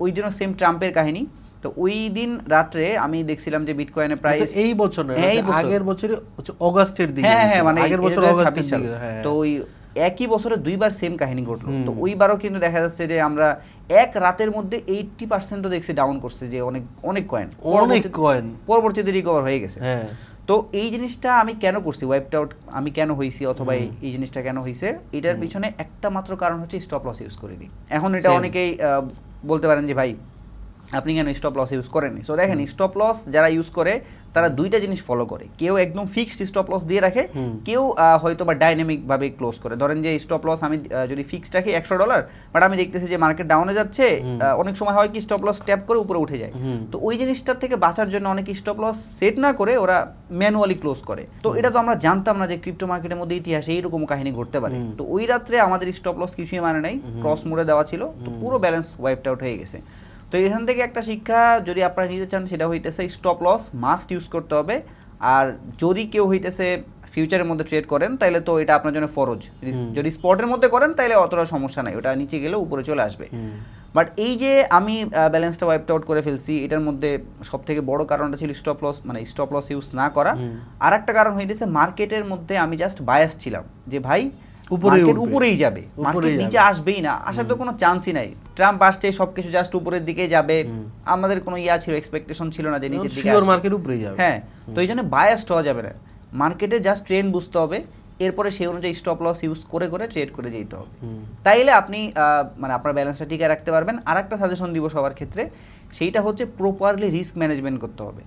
ওই দিনও সেম ট্রাম্পের কাহিনী। তো ওই দিন রাত্রে আমি দেখছিলাম যে বিটকয়েনের প্রাইস এই বছর না, হ্যাঁ, এই বছর। আগের বছরে হচ্ছে অগাস্টের দিকে, হ্যাঁ হ্যাঁ, মানে আগের বছর 2026 অগাস্টের সাল। দিকে, হ্যাঁ। তো ওই একই বছরে 2বার সেম কাহিনী ঘটলো। তো ওইবারও কিন্তু দেখা যাচ্ছে যে আমরা এক রাতের মধ্যে 80% দেখছি ডাউন করছে, যে অনেক কয়েন পরবর্তীতে রিকভার হয়ে গেছে। তো এই জিনিসটা আমি কেন করছি, ওয়াইপড আউট আমি কেন হইছি, অথবা এই জিনিসটা কেন হইছে, এটার পিছনে একটা মাত্র কারণ হচ্ছে স্টপ লস ইউজ করিনি। এখন এটা অনেকেই বলতে পারেন যে ভাই আপনি কেন স্টপ লস ইউজ করেননি। সো দেখেন, স্টপ লস যারা ইউজ করে তারা দুইটা জিনিস ফলো করে, কেউ একদম ফিক্সড স্টপ লস দিয়ে রাখে, কেউ হয়তো বা ডাইনামিক ভাবে ক্লোজ করে। ধরেন যে স্টপ লস আমি যদি ফিক্সড রাখি $100, বাট আমি দেখতেছি যে মার্কেট ডাউনে যাচ্ছে, অনেক সময় হয় কি স্টপ লস ট্যাপ করে উপরে উঠে যায়। তো ওই জিনিসটার থেকে বাঁচার জন্য অনেকে স্টপ লস সেট না করে ওরা ম্যানুয়ালি ক্লোজ করে। তো এটা তো আমরা জানতাম না যে ক্রিপ্টো মার্কেটের মধ্যে ইতিহাসে এইরকম কাহিনী ঘটতে পারে। তো ওই রাত্রে আমাদের স্টপ লস কিছুই মানে নাই, ক্রস মোডে দেওয়া ছিল, তো পুরো ব্যালেন্স ওয়াইপড আউট হয়ে গেছে। তো এখান থেকে একটা শিক্ষা যদি আপনারা নিতে চান, সেটা হইতেছে স্টপ লস মাস্ট ইউজ করতে হবে। আর যদি কেউ হইতেছে ফিউচারের মধ্যে ট্রেড করেন, তাহলে তো এটা আপনার জন্য ফরজ। যদি স্পটের মধ্যে করেন তাহলে অতটা সমস্যা নাই, ওটা নিচে গেলে উপরে চলে আসবে। বাট এই যে আমি ব্যালেন্সটা ওয়াইপড আউট করে ফেলছি, এটার মধ্যে সব থেকে বড় কারণটা ছিল স্টপ লস, মানে স্টপ লস ইউজ না করা। আর একটা কারণ হইতেছে মার্কেটের মধ্যে আমি জাস্ট বায়াস ছিলাম যে ভাই উপরেই যাবে, মার্কেট নিচে আসবেই না, আসার তো কোনো চান্সই নাই। ট্রাম্প আসছে, সবকিছু জাস্ট উপরের দিকে যাবে, আমাদের কোনো ছিল এক্সপেকটেশন ছিল না যে নিচের দিকে আসবে, মার্কেট উপরেই যাবে। হ্যাঁ, তো এই জন্য বায়াসড হওয়া যাবে না, মার্কেটে জাস্ট ট্রেন্ড বুঝতে হবে, এরপরে সেই অনুযায়ী স্টপ লস ইউজ করে ট্রেড করে যেতে হবে। তাইলে আপনি মানে আপনার ব্যালেন্সটা টিকে রাখতে পারবেন। আর একটা সাজেশন দিব সবার ক্ষেত্রে, সেইটা হচ্ছে প্রপারলি রিস্ক ম্যানেজমেন্ট করতে হবে।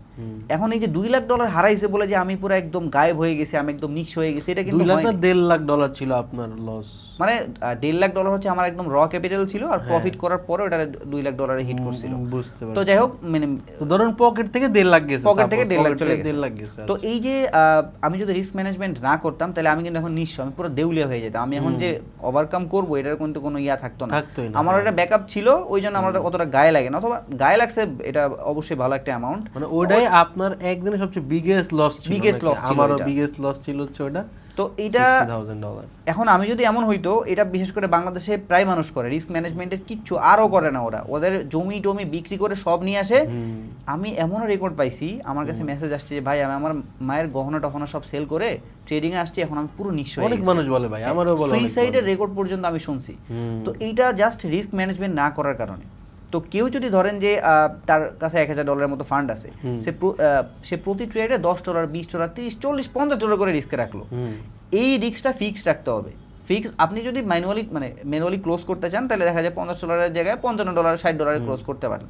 এখন এই যে $2 লাখ হারাইছে বলে যে আমি পুরো একদম গায়েব হয়ে গেছি, আমি একদম নিঃস্ব হয়ে গেছি, এটা কিন্তু $1.5 লাখ ছিল আপনার লস। মানে $1.5 লাখ হচ্ছে আমার একদম র ক্যাপিটাল ছিল, আর প্রফিট করার পরে ওটা $2 লাখ হিট করছিল। বুঝতে পারছি। তো যাই হোক, মানে ধরুন পকেট থেকে 1.5 লাখ গেছে, পকেট থেকে 1.5 লাখ চলে গেছে। তো এই যে আমি যদি রিস্ক ম্যানেজমেন্ট না করতাম, তাহলে আমি কিন্তু এখন নিঃস্ব, আমি পুরো দেউলিয়া হয়ে যেতাম। আমি এখন যে ওভারকাম করবো, এটার কিন্তু কোনো থাকতো না। আমার একটা ব্যাকআপ ছিল, ওই জন্য আমার অতটা গায়ে লাগে না, অথবা গায়ে লাগছে এটা অবশ্যই ভালো একটা অ্যামাউন্ট। মানে ওইটাই আপনার একদিনে সবচেয়ে বিগেস্ট লস ছিল। আমারও বিগেস্ট লস ছিল হচ্ছে ওটা। তো এটা $60,000। এখন আমি যদি এমন হইতো, এটা বিশেষ করে বাংলাদেশে প্রায় মানুষ করে, রিস্ক ম্যানেজমেন্টের কিচ্ছু আরও করে না, ওদের জমি টমি বিক্রি করে সব নিয়ে আসে। আমি এমনও রেকর্ড পাইছি, আমার কাছে মেসেজ আসছে যে ভাই আমি আমার মায়ের গহনা টহনা সব সেল করে ট্রেডিং এ আসছি, এখন আমি পুরো নিঃস্ব। অনেক মানুষ বলে ভাই, আমারও বলে, সুইসাইডের রেকর্ড পর্যন্ত আমি শুনছি। তো এইটা জাস্ট রিস্ক ম্যানেজমেন্ট না করার কারণে। তো কেউ যদি ধরেন যে তার কাছে $1,000 মতো ফান্ড আছে, সে প্রতি ট্রেডে $10, $20, $30, $40, $50 করে রিস্কে রাখলো। এই রিস্কটা ফিক্সড রাখতে হবে। আপনি যদি ম্যানুয়ালি ক্লোজ করতে চান, তাহলে দেখা যায় $50 জায়গায় $55, $60 ক্লোজ করতে পারেন।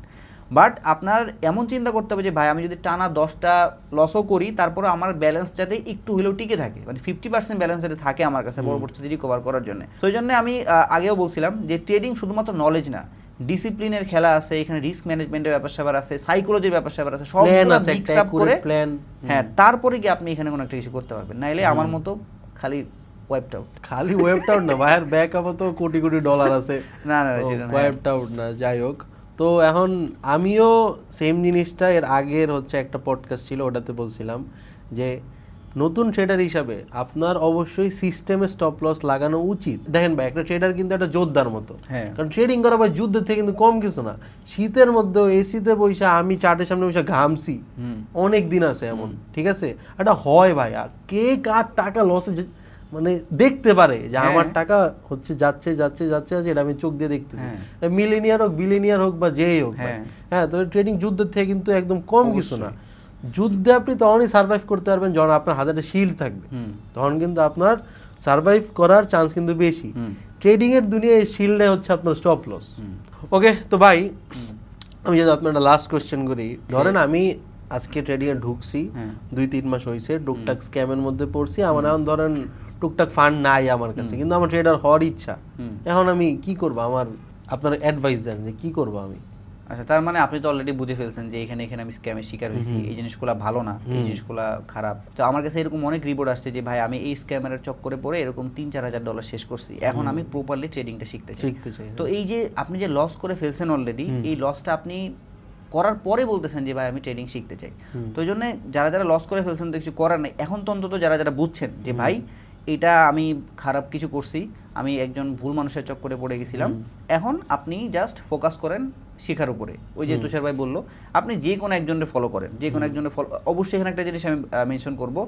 বাট আপনার এমন চিন্তা করতে হবে যে ভাই আমি যদি টানা 10টা লসও করি, তারপরে আমার ব্যালেন্স যাতে একটু হলেও টিকে থাকে, মানে 50% ব্যালেন্স যাতে থাকে আমার কাছে পরবর্তীতে রিকভার করার জন্য। তো এই জন্য আমি আগেও বলছিলাম যে ট্রেডিং শুধুমাত্র নলেজ না, ডিসিপ্লিনের খেলা আছে, এখানে রিস্ক ম্যানেজমেন্টের ব্যাপার স্যাপার আছে, সাইকোলজির ব্যাপার স্যাপার আছে, সব মিক্স আপ করে প্ল্যান, হ্যাঁ, তারপরে কি আপনি এখানে কোনো একটা কিছু করতে পারবেন। নাইলে আমার মতো খালি ওয়াইপড আউট না, ভাইয়ের ব্যাকআপও তো কোটি কোটি ডলার আছে। না ওয়াইপড আউট না, যাই হোক। তো এখন আমিও সেম জিনিসটা, এর আগের হচ্ছে একটা পডকাস্ট ছিল, ওটাতে বলছিলাম যে নতুন ট্রেডার হিসাবে আপনার অবশ্যই সিস্টেমে স্টপ লস লাগানো উচিত। দেখেন ভাই, একটা ট্রেডার কিন্তু একটা যোদ্ধার মতো, কারণ ট্রেডিং করা ভাই যুদ্ধের থেকে কিন্তু কম কিছু না। শীতের মধ্যে এসিতে বসে আমি চার্টের সামনে বসে ঘামছি, অনেক দিন আছে এমন, ঠিক আছে। এটা হয় ভাই, আর কে কার টাকা লসে মানে দেখতে পারে যে আমার টাকা হচ্ছে যাচ্ছে, এটা আমি চোখ দিয়ে দেখতেছি। মিলেনিয়ার হোক, বিলিনিয়ার হোক, বা যেই হোক, হ্যাঁ। তো ট্রেডিং যুদ্ধের থেকে কিন্তু একদম কম কিছু না। যুদ্ধে আপনি তখনই সার্ভাইভ করতে পারবেন যখন আপনার হাতে একটা শিল্ড থাকবে, তখন কিন্তু আপনার সার্ভাইভ করার চান্স কিন্তু বেশি। ট্রেডিং এর দুনিয়ায় শিল্ডে হচ্ছে আপনার স্টপ লস। ওকে, তো ভাই আমি যদি আপনার একটা লাস্ট কোয়েশ্চেন করি, ধরেন আমি আজকে ট্রেডিং এ ঢুকছি, 2-3 মাস হয়েছে, টুকটাক স্ক্যামের মধ্যে পড়ছি, আমার এখন ধরেন টুকটাক ফান্ড নাই আমার কাছে, কিন্তু আমার ট্রেডার হওয়ার ইচ্ছা। এখন আমি কি করবো, আপনার অ্যাডভাইস দেন যে কি করবো আমি। আচ্ছা, তার মানে আপনি তো অলরেডি বুঝে ফেলছেন যে এখানে আমি স্ক্যামের শিকার হয়েছি, এই জিনিসগুলো ভালো না, এই জিনিসগুলো খারাপ। তো আমার কাছে এরকম অনেক রিপোর্ট আসছে যে ভাই আমি এই স্ক্যামের চক্করে পড়ে এরকম $3-4 শেষ করছি, এখন আমি প্রপারলি ট্রেডিংটা শিখতে চাই। তো এই যে আপনি যে লস করে ফেলছেন অলরেডি, এই লসটা আপনি করার পরে বলতেছেন যে ভাই আমি ট্রেডিং শিখতে চাই। তো এই জন্য যারা লস করে ফেলছেন তো কিছু করার নেই, এখন তো অন্তত যারা বুঝছেন যে ভাই এটা আমি খারাপ কিছু করছি, আমি একজন ভুল মানুষের চক্করে পড়ে গেছিলাম, এখন আপনি জাস্ট ফোকাস করেন শেখার উপরে। ওই যে তুষার ভাই বললো, আপনি যে কোনো একজনের ফলো করেন, যে কোনো একজনের ফলো। অবশ্যই এখানে একটা জিনিস আমি মেনশন করবো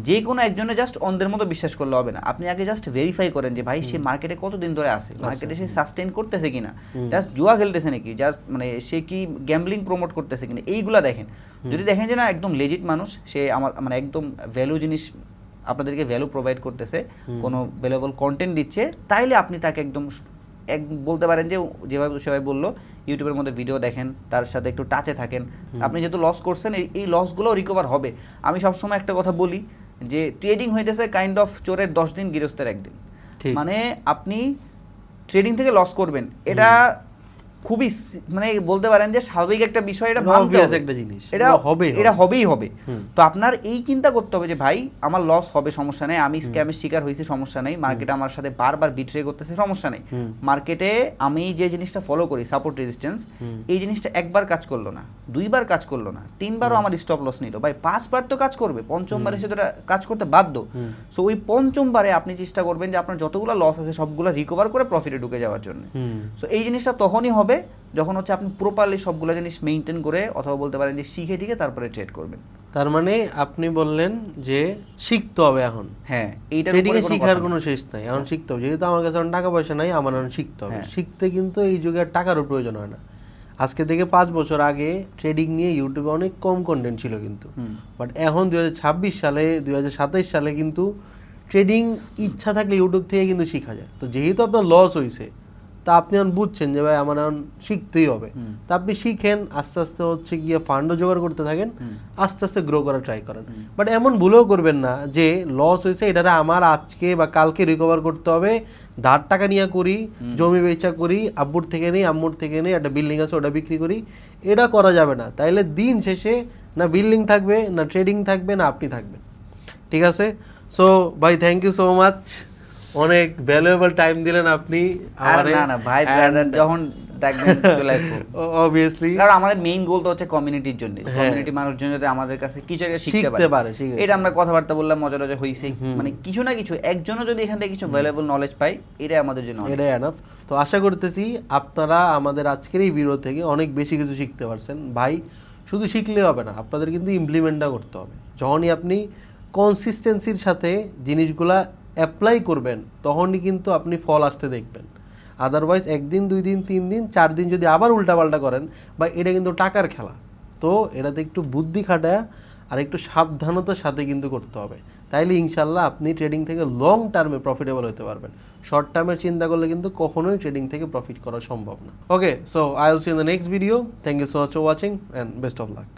যে কোনো একজনে জাস্ট অন্ধের মতো বিশ্বাস করলে হবে না, আপনি আগে জাস্ট ভেরিফাই করেন যে ভাই সে মার্কেটে কতদিন ধরে আছে, মার্কেটে সে সাস্টেইন করতেছে কিনা, জাস্ট জুয়া খেলতেছে নাকি, জাস্ট মানে সে কি গ্যাম্বলিং প্রমোট করতেছে কিনা, এইগুলা দেখেন। যদি দেখেন যে না একদম লেজিট মানুষ, সে আমার মানে একদম ভ্যালু জিনিস আপনাদেরকে ভ্যালু প্রোভাইড করতেছে, কোনো ভ্যালুয়েবল কন্টেন্ট দিচ্ছে, তাইলে আপনি তাকে একদম বলতে পারেন যে যেভাবে সবাই বললো ইউটিউবের মধ্যে ভিডিও দেখেন, তার সাথে একটু টাচে থাকেন। আপনি যেহেতু লস করছেন, এই লসগুলোও রিকভার হবে। আমি সবসময় একটা কথা বলি যে ট্রেডিং হইতেছে কাইন্ড অফ চোরের 10 দিন গৃহস্থের 1 দিন। মানে আপনি ট্রেডিং থেকে লস করবেন, এটা খুবই মানে বলতে পারেন যে স্বাভাবিক একটা বিষয়, এটা একটা জিনিস, এটা হবেই হবে। তো আপনার এই চিন্তা করতে হবে যে ভাই আমার লস হবে, সমস্যা নেই, আমি স্ক্যামের শিকার হয়েছি, সমস্যা নেই, মার্কেটে আমার সাথে বারবার বিট্রে করতেছে, সমস্যা নেই। মার্কেটে আমি যে জিনিসটা ফলো করি সাপোর্ট রেজিস্ট্যান্স, এই জিনিসটা একবার কাজ করলো না, 2বার কাজ করলো না, 3বারও আমার স্টপ লস নিল, ভাই 5বার তো কাজ করবে, 5মবারে সে তো কাজ করতে বাধ্য। সো ওই 5মবারে আপনি চেষ্টা করবেন যে আপনার যতগুলো লস আছে সবগুলো রিকভার করে প্রফিটে ঢুকে যাওয়ার জন্য। সো এই জিনিসটা তখনই হবে যখন হচ্ছে আপনি প্রপারলি সবগুলো জিনিস মেইনটেইন করে, অথবা বলতে পারেন যে শিখে টিকে তারপরে ট্রেড করবেন। তার মানে আপনি বললেন যে শিখতে হবে এখন। হ্যাঁ, এইটা ট্রেডিং এ শিখার কোনো শেষ নাই, এখন শিখতে হবে। যেহেতু আমার কাছে টাকা পয়সা নাই, আমার এখন শিখতে হবে। শিখতে কিন্তু এই যুগে টাকারও প্রয়োজন হয় না। আজকে থেকে 5 বছর আগে ট্রেডিং নিয়ে ইউটিউবে অনেক কম কন্টেন্ট ছিল কিন্তু, বাট এখন 2026 সালে 2027 সালে কিন্তু ট্রেডিং ইচ্ছা থাকলে ইউটিউব থেকে কিন্তু শেখা যায়। তো যেহেতু আপনার লস হয়েছে, তা আপনি এখন বুঝছেন যে ভাই আমার এখন শিখতেই হবে, তা আপনি শিখেন, আস্তে আস্তে হচ্ছে গিয়ে ফান্ডও জোগাড় করতে থাকেন, আস্তে আস্তে গ্রো করার ট্রাই করেন। বাট এমন ভুলেও করবেন না যে লস হয়েছে এটারে আমার আজকে বা কালকে রিকভার করতে হবে, ধার টাকা নিয়ে করি, জমি বেচা করি, আব্বুর থেকে নেই, আম্মুর থেকে নেই, একটা বিল্ডিং আছে ওটা বিক্রি করি, এটা করা যাবে না। তাইলে দিন শেষে না বিল্ডিং থাকবে, না ট্রেডিং থাকবে, না আপনি থাকবেন। ঠিক আছে? সো ভাই থ্যাংক ইউ সো মাচ, অনেক ভ্যালুয়েবল টাইম দিলেন আপনি। না ভাই, যখন দেখবেন চলে আসবো অবভিয়াসলি, কারণ আমাদের মেইন গোল তো হচ্ছে কমিউনিটির জন্য, কমিউনিটি মানুষজন যাতে আমাদের কাছে কিছু একটা শিখতে পারে। এটা আমরা কথাবার্তা বললাম, মজা টজা হইছে, মানে কিছু না কিছু একজনও যদি এখান থেকে কিছু ভ্যালুয়েবল নলেজ পাই, এটাই আমাদের জন্য, এটাই এনাফ। তো আশা করতেছি আপনারা আমাদের আজকের এই ভিডিও থেকে অনেক বেশি কিছু শিখতে পারছেন। ভাই শুধু শিখলে হবে না, আপনাদের কিন্তু ইমপ্লিমেন্টটা করতে হবে। যখনই আপনি কনসিস্টেন্সির সাথে জিনিসগুলা অ্যাপ্লাই করবেন, তখনই কিন্তু আপনি ফল আসতে দেখবেন। আদারওয়াইজ 1 দিন 2 দিন 3 দিন 4 দিন যদি আবার উল্টাপাল্টা করেন, বা এটা কিন্তু টাকার খেলা, তো এটাতে একটু বুদ্ধি খাটায় আর একটু সাবধানতার সাথে কিন্তু করতে হবে। তাইলে ইনশাল্লাহ আপনি ট্রেডিং থেকে লং টার্মে প্রফিটেবল হতে পারবেন। শর্ট টার্মের চিন্তা করলে কিন্তু কখনোই ট্রেডিং থেকে প্রফিট করা সম্ভব না। Okay, so I will see in the next video. Thank you so much for watching and best of lakh.